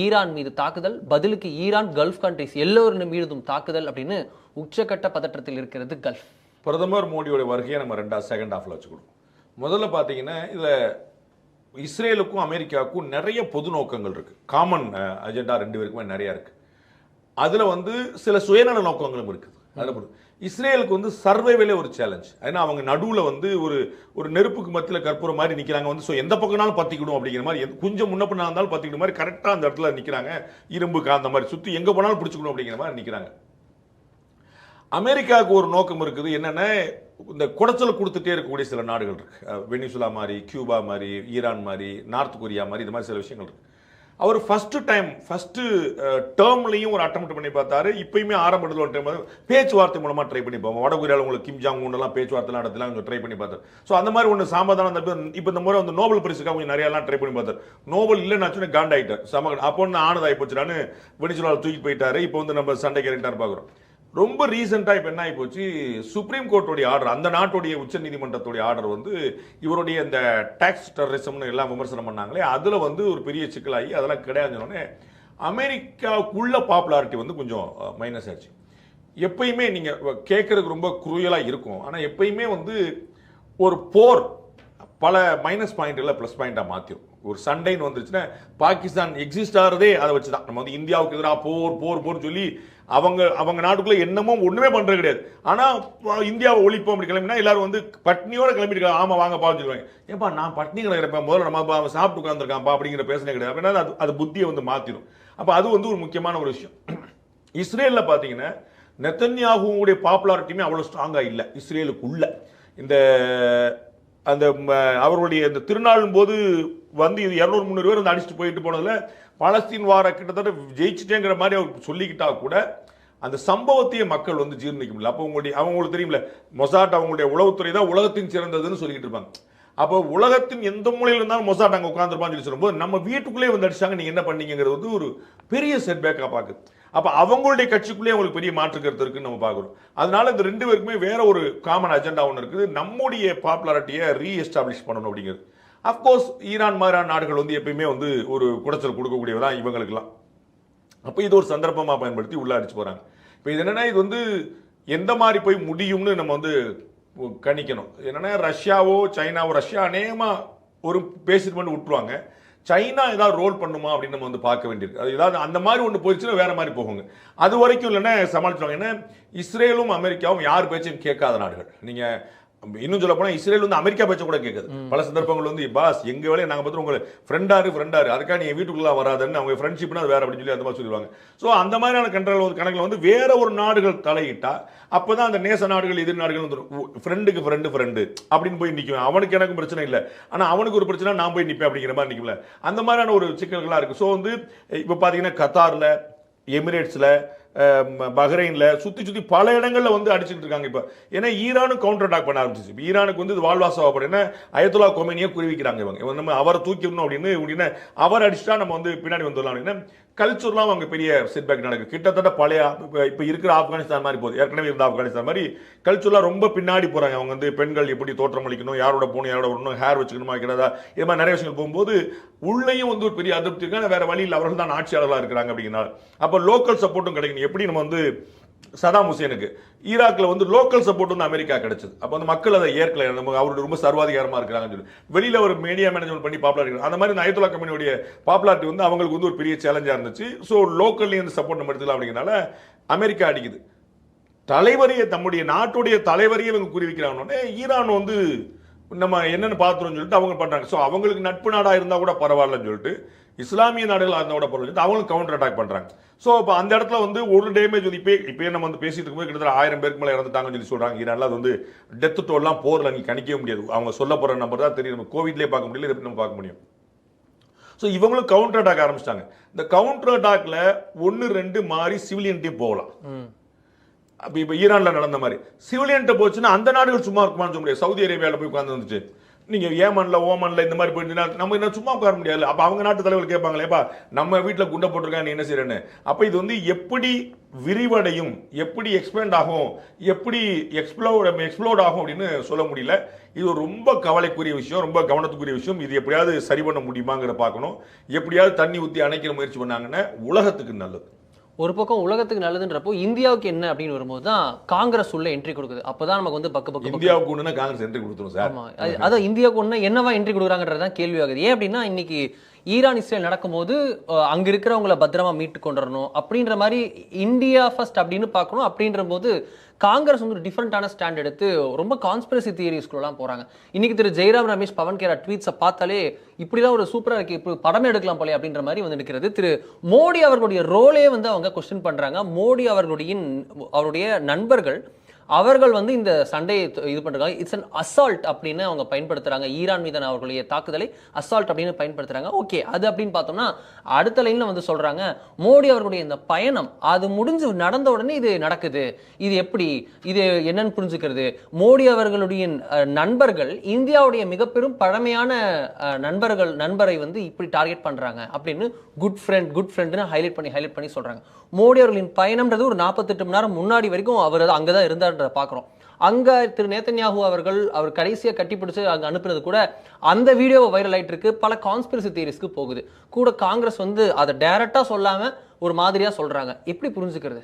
ஈரான் மீது தாக்குதல், பதிலுக்கு ஈரான் கல்ஃப் கண்ட்ரீஸ் எல்லோரும் மீதும் தாக்குதல் அப்படின்னு உச்சக்கட்ட பதற்றத்தில் இருக்கிறது கல்ஃப். பிரதமர் மோடியோட வருகையை நம்ம செகண்ட் ஹாஃப்ல வச்சுக்கணும். முதல்ல பார்த்தீங்கன்னா இதில் இஸ்ரேலுக்கும் அமெரிக்காவுக்கும் நிறைய பொது நோக்கங்கள் இருக்கு, காமன் அஜெண்டா 2 பேருக்குமே நிறைய இருக்கு. அதுல வந்து சில சுயநல நோக்கங்களும் இருக்குது. அதில் இஸ்ரேலுக்கு வந்து சர்வைவலே ஒரு சேலஞ்ச். ஏன்னா அவங்க நடுவில் வந்து ஒரு நெருப்புக்கு மத்தியில் கற்பூரம் மாதிரி நிற்கிறாங்க. வந்து ஸோ எந்த பக்கம்னாலும் பற்றிக்கிடும் அப்படிங்கிற மாதிரி, கொஞ்சம் முன்ன பின்னா இருந்தாலும் பற்றிக்கிடும் மாதிரி கரெக்டாக அந்த இடத்துல நிற்கிறாங்க. இரும்பு காந்த மாதிரி சுற்றி எங்கே போனாலும் பிடிச்சிக்கணும் அப்படிங்கிற மாதிரி நிற்கிறாங்க. அமெரிக்காவுக்கு ஒரு நோக்கம் இருக்குது, என்னென்னா இந்த குடைச்சல் கொடுத்துட்டே இருக்கக்கூடிய சில நாடுகள் இருக்கு. வெனிசுலா மாதிரி, கியூபா மாதிரி, ஈரான் மாதிரி, நார்த் கொரியா மாதிரி, இது மாதிரி சில விஷயங்கள் இருக்கு. அவர் ஃபர்ஸ்ட் டேர்ம்லையும் ஒரு அட்டெம்ப்ட் பண்ணி பார்த்தாரு. இப்பயுமே ஆரம்பத்தில் ஒரு டைம் பேச்சுவார்த்தை மூலமா ட்ரை பண்ணி பார்ப்போம். வடகொரியாவில் உங்களுக்கு கிம் ஜாங் உன்னெல்லாம் பேச்சுவார்த்தை நடத்தலாம் கொஞ்சம் ட்ரை பண்ணி பார்த்தாரு. ஸோ அந்த மாதிரி ஒன்று சாம்பதான இப்போ இந்த முறை வந்து நோபல் பரிசுக்காக கொஞ்சம் நிறையலாம் ட்ரை பண்ணி பார்த்தார். நோபல் இல்லைன்னு காண்டாயிட்டார். அப்போ ஆனதாகி போச்சுடான்னு வெனிசுலாவில் தூக்கி போயிட்டாரு. இப்போ வந்து நம்ம சண்டை கேரக்டர் பார்க்குறோம். ரொம்ப ரீசெண்டாக இப்போ என்ன ஆகி போச்சு, சுப்ரீம் கோர்ட்டுடைய ஆர்டர், அந்த நாட்டுடைய உச்ச நீதிமன்றத்துடைய ஆர்டர் வந்து இவருடைய இந்த டாக்ஸ் டெரரிசம்னு எல்லாம் விமர்சனம் பண்ணாங்களே, அதில் வந்து ஒரு பெரிய சிக்கலாகி அதெல்லாம் கிடையாதுன்னொடனே அமெரிக்காவுக்குள்ள பாப்புலாரிட்டி வந்து கொஞ்சம் மைனஸ் ஆச்சு. எப்பயுமே நீங்கள் கேட்குறதுக்கு ரொம்ப குரூயலாக இருக்கும், ஆனால் எப்பயுமே வந்து ஒரு போர் பல மைனஸ் பாயிண்ட்களை ப்ளஸ் பாயிண்டாக மாற்றிடும். ஒரு சண்டைன்னு வந்துருச்சுன்னா பாகிஸ்தான் எக்ஸிஸ்ட் ஆகிறதே அதை வச்சு தான். நம்ம வந்து இந்தியாவுக்கு எதிராக போர் சொல்லி அவங்க நாட்டுக்குள்ள என்னமோ ஒண்ணுமே பண்றது கிடையாது. ஆனா இந்தியாவை ஒழிப்போம் அப்படி கிளம்பினா எல்லாரும் வந்து பட்னியோட கிளம்பிட்டு ஆமா வாங்க பாவம் ஏப்பா நான் பட்னி கிடக்கிறப்ப முதல்ல நம்ம சாப்பிட்டு உட்காந்துருக்காப்பா அப்படிங்கிற பேசனே கிடையாது. அப்படின்னா அது புத்தியை வந்து மாத்திடும். அப்ப அது வந்து ஒரு முக்கியமான ஒரு விஷயம். இஸ்ரேல்ல பாத்தீங்கன்னா நெத்தன்யாகுவுடைய பாப்புலாரிட்டியுமே அவ்வளவு ஸ்ட்ராங்கா இல்லை இஸ்ரேலுக்குள்ள. இந்த அந்த அவர்களுடைய இந்த திருநாளின் போது வந்து இது 200-300 பேர் வந்து அடிச்சுட்டு போயிட்டு போனதுல பாலஸ்தீன் வார கிட்டத்தட்ட ஜெயிச்சுட்டேங்கிற மாதிரி அவர் சொல்லிக்கிட்டா கூட அந்த சம்பவத்தையே மக்கள் வந்து ஜீர்ணிக்க முடியல. அப்போ அவங்களுக்கு தெரியுமில்ல, மொசாட் அவங்களுடைய உளவுத்துறை தான் உலகத்தின் சிறந்ததுன்னு சொல்லிக்கிட்டு இருப்பாங்க. அப்போ உலகத்தின் எந்த மூலையில் இருந்தாலும் மொசாட் அங்கே உட்காந்துருப்பான்னு சொல்லி சொல்லும்போது நம்ம வீட்டுக்குள்ளே வந்து அடிச்சாங்க, நீங்க என்ன பண்ணீங்கிறது வந்து ஒரு பெரிய செட்பேக்காக பார்க்குது. அப்போ அவங்களுடைய கட்சிக்குள்ளேயே அவங்களுக்கு பெரிய மாற்று கருத்து இருக்குன்னு நம்ம பார்க்குறோம். அதனால இந்த 2 பேருக்குமே வேற ஒரு காமன் அஜெண்டா ஒன்று இருக்குது, நம்முடைய பாப்புலாரிட்டியை ரீஎஸ்டாப்ளிஷ் பண்ணணும் அப்படிங்கிறது. அஃப்கோர்ஸ் ஈரான் மாதிரியான நாடுகள் வந்து எப்பயுமே வந்து ஒரு குடைச்சல் கொடுக்கக்கூடியதான் இவங்களுக்குலாம். அப்போ இது ஒரு சந்தர்ப்பமாக பயன்படுத்தி உள்ள அடிச்சு போறாங்க. இப்போ இது என்னன்னா, இது வந்து எந்த மாதிரி போய் முடியும்னு நம்ம வந்து கணிக்கணும். என்னன்னா ரஷ்யாவோ சைனாவோ, ரஷ்யா அநேகமா ஒரு பேசிட்டு பண்ணி விட்டுருவாங்க, சைனா ஏதாவது ரோல் பண்ணுமா அப்படின்னு நம்ம வந்து பார்க்க வேண்டியிருக்கு. அது ஏதாவது அந்த மாதிரி ஒன்று போயிடுச்சுன்னா வேற மாதிரி போகுங்க. அது வரைக்கும் இல்லைன்னா சமாளிச்சுவாங்க. ஏன்னா இஸ்ரேலும் அமெரிக்காவும் யார் பேச்சையும் கேட்காத நாடுகள். நீங்க இன்னும் சொல்ல போனா இஸ்ரேல் வந்து அமெரிக்கா பேச்ச கூட கேட்குது. பல சந்தர்ப்பங்கள் வந்து பாஸ் எங்க வேலையை நாங்கள் பார்த்து உங்களை ஃப்ரெண்டாரு அதுக்காக நீங்க வீட்டுக்குள்ள வராதுன்னு அவங்க ஃப்ரெண்ட்ஷிப்னா அது வேற அப்படின்னு சொல்லி அந்த மாதிரி சொல்லிடுவாங்க. ஸோ அந்த மாதிரியான கணக்கில் வந்து வேற ஒரு நாடுகள் தலையிட்டா அப்பதான் அந்த நேச நாடுகள் எதிர் நாடுகள் வந்து ஃப்ரெண்டுக்கு ஃப்ரெண்டு அப்படின்னு போய் நிற்கும். அவனுக்கு எனக்கும் பிரச்சனை இல்லை, ஆனா அவனுக்கு ஒரு பிரச்சனை நான் போய் நிற்பேன் அப்படிங்கிற மாதிரி நிற்கல. அந்த மாதிரியான ஒரு சிக்கல்களா இருக்கு. ஸோ வந்து இப்போ பாத்தீங்கன்னா கத்தார்ல, எமிரேட்ஸ்ல, பஹ்ரைன்ல சுத்தி பல இடங்கள்ல வந்து அடிச்சுட்டு இருக்காங்க. இப்ப ஏன்னா ஈரானும் கவுண்டர் அட்டாக் பண்ண ஆரம்பிச்சிச்சு. ஈரானுக்கு வந்து வாழ்வாசாவப்படும் அயத்துல்லா கொமேனியை குருவிக்கிறாங்க. இவங்க நம்ம அவரை தூக்கிடணும் அப்படின்னு அவர் அடிச்சுட்டா நம்ம வந்து பின்னாடி வந்துடலாம் அப்படின்னு கல்ச்சர்லாம் அங்கே பெரிய செட்பேக் நடக்குது. கிட்டத்தட்ட பழைய இப்போ இருக்கிற ஆப்கானிஸ்தான் மாதிரி போகுது. ஏற்கனவே இருந்த ஆப்கானிஸ்தான் மாதிரி கல்ச்சர்லாம் ரொம்ப பின்னாடி போறாங்க. அவங்க வந்து பெண்கள் எப்படி தோற்றம் அளிக்கணும், யாரோட போகணும், யாரோட வரணும், ஹேர் வச்சுக்கணுமா வைக்கிறதா, இது மாதிரி நிறைய விஷயங்கள் போகும்போது உள்ளேயும் வந்து ஒரு பெரிய அதிருப்தி இருக்கு. வேற வழியில் அவர்கள் தான் ஆட்சியாளர்களாக இருக்கிறாங்க அப்படிங்கிறனால அப்போ லோக்கல் சப்போர்ட்டும் கிடைக்கணும். எப்படி நம்ம வந்து சதாம் ஹுசேனுக்கு ஈராக்ல வந்து லோக்கல் சப்போர்ட் வந்து அமெரிக்கா கிடைச்சது. அப்போ வந்து மக்கள் அதை ஏற்கல, அவருடைய ரொம்ப சர்வாதிகாரமா இருக்கிறாங்க சொல்லி வெளியில ஒரு மீடியா மேனேஜ்மெண்ட் பண்ணி பாப்புலர். அந்த மாதிரி அயத்துல்லா கம்பெனியோட பாப்புலாரிட்டி வந்து அவங்களுக்கு வந்து ஒரு பெரிய சேலஞ்சா இருந்துச்சு. ஸோ லோக்கல்ல இருந்து சப்போர்ட் நம்ம எடுத்துக்கலாம் அப்படிங்கிறனால அமெரிக்கா அடிக்குது. தலைவரையே நம்முடைய நாட்டுடைய தலைவரையே இவங்க குறிவிக்கிறாங்க. ஈரான் வந்து நம்ம என்னன்னு பார்த்துருவோம்னு சொல்லிட்டு அவங்க பண்றாங்க. ஸோ அவங்களுக்கு நட்பு நாடா இருந்தா கூட பரவாயில்லன்னு சொல்லிட்டு இஸ்லாமிய நாடுகள் அந்த கூட பரவாயில்ல அவங்களுக்கு கவுண்டர் அட்டாக் பண்றாங்க. ஸோ இப்போ அந்த இடத்துல வந்து ஒரு டேமேஜ் வந்து இப்போ நம்ம வந்து பேசிட்டு இருக்கும்போது கிட்டத்தட்ட 1000 பேருக்கு மேலே இறந்துட்டாங்கன்னு சொல்லி சொல்றாங்க. ஈரான்ல அது வந்து டெத் டோல்லாம் போர்ல நீங்க கணிக்கவே முடியாது. அவங்க சொல்ல போற நம்பர் தான் தெரியும். நம்ம கோவிட்லேயே பார்க்க முடியல, இதை நம்ம பார்க்க முடியும். ஸோ இவங்களும் கவுண்டர் அட்டாக் ஆரம்பிச்சிட்டாங்க. இந்த கவுண்டர் அட்டாக்ல 1-2 மாறி சிவிலியன்ட்டையும் போகலாம். இப்போ ஈரான்ல நடந்த மாதிரி சிவிலியன்ட்ட போச்சுன்னா அந்த நாடுகள் சும்மா இருக்குமான்னு சொல்ல முடியாது. சவுதி அரேபியாவில் போய் உட்கார்ந்து வந்துச்சு, நீங்க ஏமன்ல ஓமன்ல இந்த மாதிரி போயிட்டு நம்ம என்ன சும்மா உட்கார முடியாது. அப்ப அவங்க நாட்டு தலைவர் கேட்பாங்களேப்பா நம்ம வீட்டுல குண்டை போட்டிருக்காங்க என்ன செய்யறேன்னு. அப்ப இது வந்து எப்படி விரிவடையும், எப்படி எக்ஸ்பேண்ட் ஆகும், எப்படி எக்ஸ்ப்ளோட் ஆகும் அப்படின்னு சொல்ல முடியல. இது ரொம்ப கவலைக்குரிய விஷயம், ரொம்ப கவனத்துக்குரிய விஷயம். இது எப்படியாவது சரி பண்ண முடியுமாங்கிற பார்க்கணும். எப்படியாவது தண்ணி ஊற்றி அணைக்கிற முயற்சி பண்ணாங்கன்னா உலகத்துக்கு நல்லது. ஒரு பக்கம் உலகத்துக்கு நல்லதுன்றப்போ இந்தியாவுக்கு என்ன அப்படின்னு வரும்போது தான் காங்கிரஸ் உள்ள என்ட்ரி கொடுக்குது. அப்பதான் நமக்கு வந்து பக்கம் இந்தியாவுக்கு ஒண்ணுனா காங்கிரஸ் என்ட்ரி கொடுத்துரும் சார். ஆமா, அதான் இந்தியாவுக்கு ஒண்ணு என்னவா என்ட்ரி கொடுக்குறாங்கன்றதான் கேள்வி ஆகுது. ஏன் அப்படின்னா இன்னைக்கு ஈரான் இஸ்ரேல் நடக்கும்போது அங்க இருக்கிறவங்களை பத்திரமா மீட்டு கொண்டு வரணும் அப்படின்ற மாதிரி இந்தியா ஃபர்ஸ்ட் அப்படின்னு பார்க்கணும். அப்படின்ற போது காங்கிரஸ் வந்து டிஃப்ரெண்டான ஸ்டாண்ட் எடுத்து ரொம்ப கான்ஸ்பிரசி தியரிஸ்குள்ளலாம் போறாங்க. இன்னைக்கு திரு ஜெயராம் ரமேஷ் பவன் கேரா ட்வீட்ஸை பார்த்தாலே இப்படிலாம் ஒரு சூப்பரா இருக்கு, இப்போ படம் எடுக்கலாம் போலே அப்படின்ற மாதிரி வந்து நிற்கிறது. திரு மோடி அவர்களுடைய ரோலே வந்து அவங்க கொஸ்டின் பண்றாங்க. மோடி அவருடைய நண்பர்கள் அவர்கள் வந்து இந்த சண்டையை இது பண்றாங்க. இட்ஸ் அன் அசால்ட் அப்படின்னு அவங்க பயன்படுத்துறாங்க. ஈரான் மீதான அவர்களுடைய தாக்குதலை அசால்ட் அப்படின்னு பயன்படுத்துறாங்க. ஓகே, அது அப்படின்னு பார்த்தோம்னா அடுத்த லைன்ல வந்து சொல்றாங்க மோடி அவர்களுடைய இந்த பயணம் அது முடிஞ்சு நடந்த உடனே இது நடக்குது, இது எப்படி, இது என்னன்னு புரிஞ்சுக்கிறது. மோடி அவர்களுடைய நண்பர்கள் இந்தியாவுடைய மிக பெரும் பழமையான நண்பரை வந்து இப்படி டார்கெட் பண்றாங்க அப்படின்னு குட் ஃப்ரெண்ட்னு ஹைலைட் பண்ணி சொல்றாங்க. மோடி அவர்களின் பயணம்ன்றது ஒரு 48 மணி நேரம் முன்னாடி வரைக்கும் அவர் அங்கதான் இருந்தார்ன்றத பாக்குறோம். அங்க திரு நேதன்யாஹூ அவர் கடைசியா கட்டிப்பிடிச்சு அங்க அனுப்புறது கூட அந்த வீடியோ வைரல் ஆயிட்டு இருக்கு. பல கான்ஸ்பிரசி தியரிஸ்க்கு போகுது. கூட காங்கிரஸ் வந்து அதை டைரக்டா சொல்லாம ஒரு மாதிரியா சொல்றாங்க. எப்படி புரிஞ்சுக்கிறது?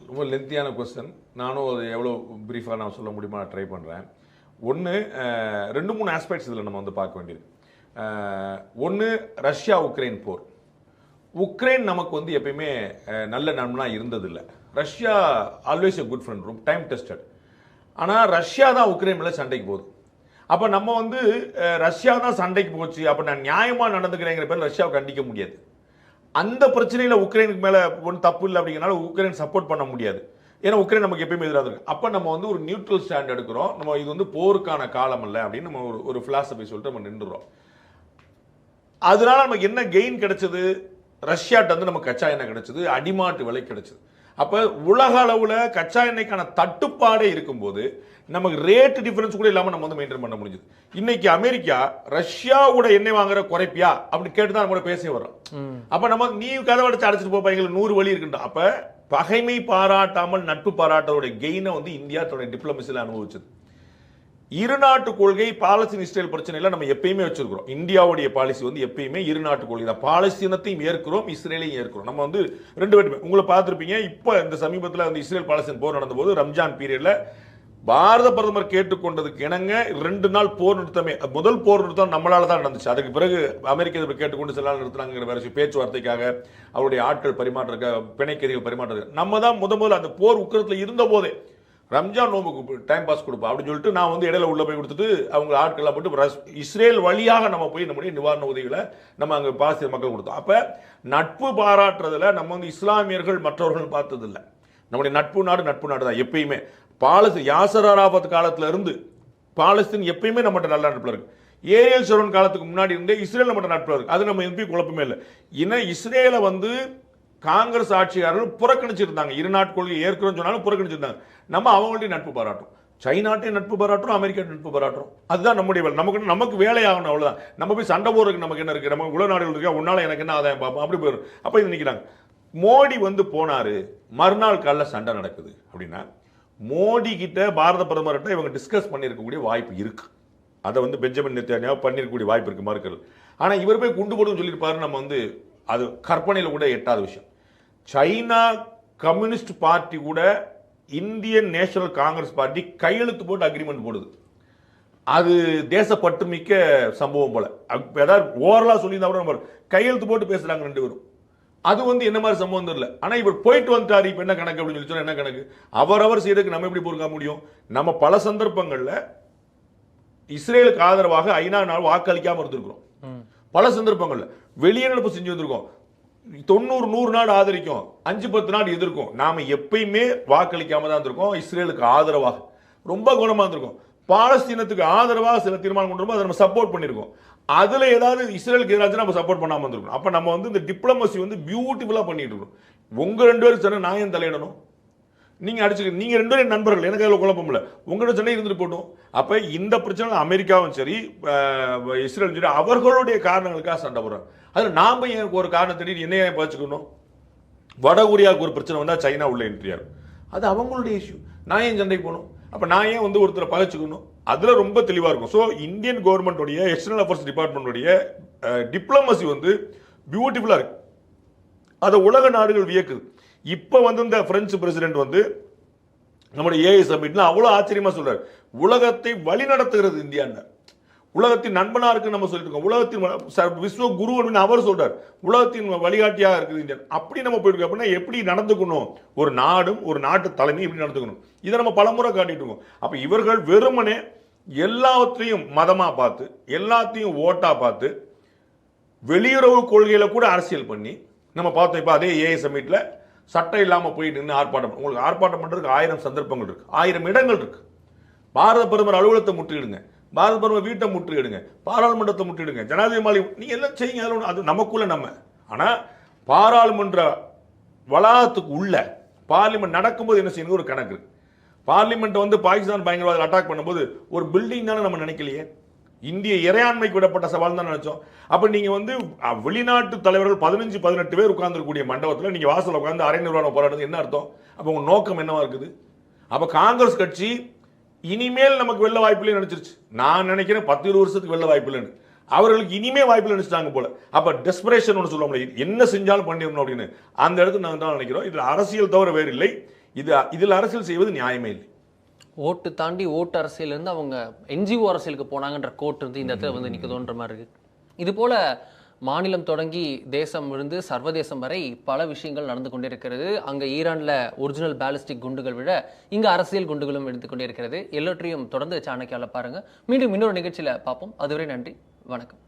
ரொம்ப லென்த்தியான கொஸ்டின். நானும் அது எவ்வளோ பிரீஃபாக நான் சொல்ல முடியுமா நான் ட்ரை பண்ணுறேன். ஒன்று 2-3 ஆஸ்பெக்ட்ஸ் இதில் நம்ம வந்து பார்க்க வேண்டியது. ஒன்று ரஷ்யா உக்ரைன் போர். உக்ரைன் நமக்கு வந்து எப்பயுமே நல்ல நண்பனாக இருந்ததில்லை. Russia always a good friend, ரொம்ப டைம் டெஸ்டட். ஆனால் ரஷ்யா தான் உக்ரைன் மேலே சண்டைக்கு போகுது. அப்போ நம்ம வந்து ரஷ்யா தான் சண்டைக்கு போச்சு, அப்போ நான் நியாயமாக நடந்துக்கிறேங்கிற பேர் ரஷ்யாவை கண்டிக்க முடியாது. அந்த பிரச்சனையில் உக்ரைனுக்கு மேலே ஒன்றும் தப்பு இல்லை அப்படிங்கிறனால உக்ரைன் சப்போர்ட் பண்ண முடியாது. ஏன்னா உக்ரைன் நமக்கு எப்பயுமே எதிராக இருக்கு. அப்போ நம்ம வந்து ஒரு நியூட்ரல் ஸ்டாண்ட் எடுக்கிறோம். நம்ம இது வந்து போருக்கான காலம் இல்லை அப்படின்னு நம்ம ஒரு பிலாசபி சொல்லிட்டு நம்ம நின்றுறோம். அதனால நமக்கு என்ன கெயின் கிடைச்சது? ரஷ்யாட்ட வந்து நமக்கு கச்சா எண்ணெய் கிடைச்சது, அடிமாட்டு விலை கிடைச்சது. அப்போ உலக அளவில் கச்சா எண்ணெய்க்கான தட்டுப்பாடே இருக்கும்போது நமக்கு ரேட் டிஃபரன்ஸ் கூட இல்லாமல் நம்ம வந்து மெயின்டைன் பண்ண முடிஞ்சது. இன்னைக்கு அமெரிக்கா ரஷ்யாவோட எண்ணெய் வாங்குற குறைப்பியா அப்படின்னு கேட்டு தான் நம்ம பேச வரோம். அப்போ நம்ம நீ கதை அடைச்சு அடைச்சிட்டு போப்பா, எங்களுக்கு 100 வழி இருக்குண்டா. அப்போ பகைமை பாராட்டாமல் நட்பு பாராட்டோட கெயினை வந்து இந்தியா தன்னுடைய டிப்ளமசியில் அனுபவிச்சது. இருநாட்டு கொள்கை பாலஸ்தீன் இஸ்ரேல் பிரச்சனையில நம்ம எப்பயுமே வச்சிருக்கிறோம். இந்தியாவுடைய பாலிசி வந்து எப்பயுமே இருநாட்டு கொள்கை தான். பாலஸ்தீனத்தையும் ஏற்கிறோம், இஸ்ரேலையும் ஏற்கிறோம். நம்ம வந்து ரெண்டு பேருமே உங்களை பார்த்துருப்பீங்க. இப்போ இந்த சமீபத்தில் அந்த இஸ்ரேல் பாலஸ்தீன் போர் நடந்தபோது ரம்ஜான் பீரியட்ல பாரத பிரதமர் கேட்டுக்கொண்டதுக்கு இணங்க 2 நாள் போர் நிறுத்தமே, முதல் போர் நிறுத்தம் நம்மளால தான் நடந்துச்சு. அதுக்கு பிறகு அமெரிக்க எதிர்ப்பு கேட்டுக்கொண்டு சில நாள் நிறுத்தினாங்கிற வேற பேச்சுவார்த்தைக்காக அவருடைய ஆட்கள் பரிமாற்ற பிணைக்கைதிகள் பரிமாற்றது நம்ம தான் முதல்ல அந்த போர் உக்கிரத்தில் இருந்த போதே ரம்ஜான் நோம்புக்கு டைம் பாஸ் கொடுப்போம் அப்படின்னு சொல்லிட்டு நான் வந்து இடையில உள்ள போய் கொடுத்துட்டு அவங்க ஆட்கள்லாம் போட்டு இஸ்ரேல் வழியாக நம்ம போய் நம்முடைய நிவாரண உதவிகளை நம்ம அங்கே பாலஸ்தீன மக்கள் கொடுத்தோம். அப்போ நட்பு பாராட்டுறதுல நம்ம வந்து இஸ்லாமியர்கள் மற்றவர்கள் பார்த்தது இல்லை. நம்முடைய நட்பு நாடு தான் எப்பயுமே. யாசர் அரஃபாத் காலத்துல இருந்து பாலஸ்தீன் எப்பயுமே நம்மகிட்ட நல்ல நட்புல இருக்கு. ஏரியல் ஷரோன் காலத்துக்கு முன்னாடி இருந்தே இஸ்ரேல் நம்மகிட்ட நட்புல இருக்கு. அது நம்ம எம்பி குழப்பமே இல்லை. ஏன்னா இஸ்ரேலை வந்து காங்கிரஸ் ஆட்சியாளர்கள் புறக்கணிச்சிருந்தாங்க. இருநாட்டு கொள்கை ஏற்கிறோம் சொன்னாலும் புறக்கணிச்சிருந்தாங்க. நம்ம அவங்கள்ட்ட நட்பு பாராட்டும், சைனாட்டையும் நட்பு பாராட்டுறோம், அமெரிக்கா நட்பு பாராட்டுறோம். அதுதான் நம்முடைய வேலை. நமக்கு வேலையாகணும், அவ்வளவுதான். நம்ம போய் சண்டை போறதுக்கு நமக்கு என்ன இருக்கு? நம்ம உலக நாடுகள் இருக்கா, உன்னால எனக்கு என்ன ஆதாயம் பார்ப்போம் அப்படி போயிடும். அப்ப இது நினைக்கிறாங்க. மோடி வந்து போனாரு, மறுநாள் காலைல சண்டை நடக்குது அப்படின்னா மோடி கிட்ட பாரத பிரதமர்கிட்ட இவங்க டிஸ்கஸ் பண்ணியிருக்கக்கூடிய வாய்ப்பு இருக்கு. அதை வந்து பெஞ்சமின் நெத்தன்யாஹூ பண்ணிருக்கக்கூடிய வாய்ப்பு இருக்கு, மறுக்கிறது. ஆனா இவர் போய் குண்டு போடுன்னு சொல்லியிருப்பாரு. நம்ம வந்து அது கற்பனையில் கூட எட்டாத விஷயம். சைனா கம்யூனிஸ்ட் பார்ட்டி கூட இந்தியன் நேஷனல் காங்கிரஸ் பார்ட்டி கையெழுத்து போட்டு அக்ரிமெண்ட் போடுது. அது தேசப்பற்றுமிக்க சம்பவம் போல. ஏதாவது ஓரலா சொல்லியிருந்தா கூட நம்ம கையெழுத்து போட்டு பேசுறாங்க 2 பேரும். அது வந்து என்ன மாதிரி சம்பவம் தெரியல. ஆனா இவர் போயிட்டு வந்துட்டாரு, இப்ப என்ன கணக்கு அப்படின்னு சொல்லி சொன்னா என்ன கணக்கு? அவரவர் செய்யறதுக்கு நம்ம எப்படி பொறுக்க முடியும்? நம்ம பல சந்தர்ப்பங்கள்ல இஸ்ரேலுக்கு ஆதரவாக ஐநா நாள் வாக்களிக்காம இருந்திருக்கிறோம். பல சந்தர்ப்பங்கள்ல வெளியேறப்பு செஞ்சு வந்திருக்கோம். 90-100 நாடு ஆதரிக்கும், 5-10 நாடு எதிர்க்கும். நாம எப்பயுமே வாக்களிக்காம தான் இருந்திருக்கோம். இஸ்ரேலுக்கு ஆதரவாக ரொம்ப குணமா இருந்திருக்கோம். பாலஸ்தீனத்துக்கு ஆதரவாக சில தீர்மானம் கொண்டு அதை நம்ம சப்போர்ட் பண்ணிருக்கோம். அதுல ஏதாவது இஸ்ரேலுக்கு எதிராக நம்ம சப்போர்ட் பண்ணாம இருந்திருக்கோம். அப்ப நம்ம வந்து இந்த டிப்ளமசி வந்து பியூட்டிஃபுல்லா பண்ணிட்டு இருக்கோம். உங்க 2 பேரும் சொன்ன நான் ஏன் தலையிடணும்? நீங்க அடிச்சுக்க, நீங்க 2 பேரும் நண்பர்கள், எனக்கு அதில் குழப்பம் இல்லை. உங்களோட சண்டை இருந்துட்டு போட்டோம். அப்ப இந்த பிரச்சனை அமெரிக்காவும் சரி இஸ்ரேலும் சரி அவர்களுடைய காரணங்களுக்காக சண்டை போடுறாங்க. அதுல நாம எனக்கு ஒரு காரணம் தெரியும், என்ன ஏன் பச்சுக்கணும்? வடகொரியாவுக்கு ஒரு பிரச்சனை வந்தா சைனா உள்ள என்ட்ரியாரு, அது அவங்களுடைய இஷ்யூ. நான் ஏன் சண்டை போகணும்? அப்ப நான் ஏன் வந்து ஒருத்தரை பகச்சுக்கணும்? அதுல ரொம்ப தெளிவா இருக்கும். ஸோ இந்தியன் கவர்மெண்டோடைய எக்ஸ்டர்னல் அஃபேர்ஸ் டிபார்ட்மெண்டோடைய டிப்ளமசி வந்து பியூட்டிஃபுல்லா இருக்கு. அதை உலக நாடுகள் வியக்குது. இப்ப வந்து இந்த பிரெஞ்சு பிரசிடென்ட் வந்து நம்முடைய ஏஐ சமிட்ல அவ்வளவு ஆச்சரியமா சொல்றாரு, உலகத்தை வழிநடத்துகிறது இந்தியா, உலகத்தின் நண்பனா இருக்கு நம்ம சொல்லிட்டு இருக்கோம். உலகத்தின் விஸ்வ குரு அப்படின்னு அவர் சொல்றாரு, உலகத்தின் வழிகாட்டியாக இருக்குது இந்தியா. அப்படி நம்ம போயிட்டு அப்படின்னா எப்படி நடந்துக்கணும்? ஒரு நாடும் ஒரு நாட்டு தலைமை எப்படி நடந்துக்கணும்? இதை நம்ம பலமுறை காட்டிட்டு இருக்கோம். அப்ப இவர்கள் வெறுமனே எல்லாத்தையும் மதமா பார்த்து, எல்லாத்தையும் ஓட்டா பார்த்து, வெளியுறவு கொள்கையில கூட அரசியல் பண்ணி நம்ம பார்த்தோம். இப்ப அதே ஏஐ சமிட்ல சட்டம் இல்லாம போயிட்டு நின்று ஆர்ப்பாட்டம், உங்களுக்கு ஆர்ப்பாட்டம் பண்றதுக்கு 1000 சந்தர்ப்பங்கள் இருக்கு, 1000 இடங்கள் இருக்கு. பாரத பிரதமர் அலுவலகத்தை முற்றிடுங்க, பாரத பிரதமர் வீட்டை முற்றிடுங்க, பாராளுமன்றத்தை முற்றிடுங்க, ஜனாதிபதி மாளிகை, நீங்க எல்லாம் செய்யுங்க. அது நமக்குள்ள நம்ம. ஆனா பாராளுமன்ற வளாகத்துக்கு உள்ள பார்லிமெண்ட் நடக்கும்போது என்ன செய்யணும்? ஒரு கணக்கு இருக்கு. பார்லிமெண்ட் வந்து பாகிஸ்தான் பயங்கரவாத அட்டாக் பண்ணும்போது ஒரு பில்டிங் தானே நம்ம நினைக்கலையே, இந்திய இறையாண்மைக்கு விடப்பட்ட சவால் தான் நினைச்சோம். அப்ப நீங்க வந்து வெளிநாட்டு தலைவர்கள் 15-18 பேர் உட்கார்ந்துக்கூடிய மண்டபத்தில் நீங்க வாசல் உட்கார்ந்து அரை நிர்வாண போராடுறது என்ன அர்த்தம்? அப்ப உங்க நோக்கம் என்னவா இருக்குது? அப்ப காங்கிரஸ் கட்சி இனிமேல் நமக்கு வெள்ள வாய்ப்பு இல்லைன்னு நினைச்சிருச்சு. நான் நினைக்கிறேன் 10-20 வருஷத்துக்கு வெள்ள வாய்ப்பு இல்லைன்னு. அவர்களுக்கு இனிமே வாய்ப்பு நினைச்சிட்டாங்க போல. அப்ப டெஸ்பரேஷன் ஒன்று சொல்ல முடியாது, என்ன செஞ்சாலும் பண்ணிடணும் அப்படின்னு. அந்த இடத்துக்கு நாங்கள் தான் நினைக்கிறோம். இதுல அரசியல் தவிர வேறு இல்லை. இதில் அரசியல் செய்வது நியாயமே இல்லை. ஓட்டு தாண்டி ஓட்டு அரசியல் இருந்து அவங்க என்ஜிஓ அரசியலுக்கு போனாங்கன்ற கோட் வந்து இந்த இடத்துல வந்து நிற்குதோன்ற மாதிரி இருக்கு. இது போல மாநிலம் தொடங்கி தேசம் இருந்து சர்வதேசம் வரை பல விஷயங்கள் நடந்து கொண்டே இருக்கிறது. அங்க ஈரான்ல ஒரிஜினல் பாலிஸ்டிக் குண்டுகள் விட இங்க அரசியல் குண்டுகளும் எடுத்து கொண்டே இருக்கிறது. எல்லாத்தையும் தொடர்ந்து சாணக்கியால பாருங்க. மீண்டும் இன்னொரு நிகழ்ச்சியில பார்ப்போம். அதுவரை நன்றி, வணக்கம்.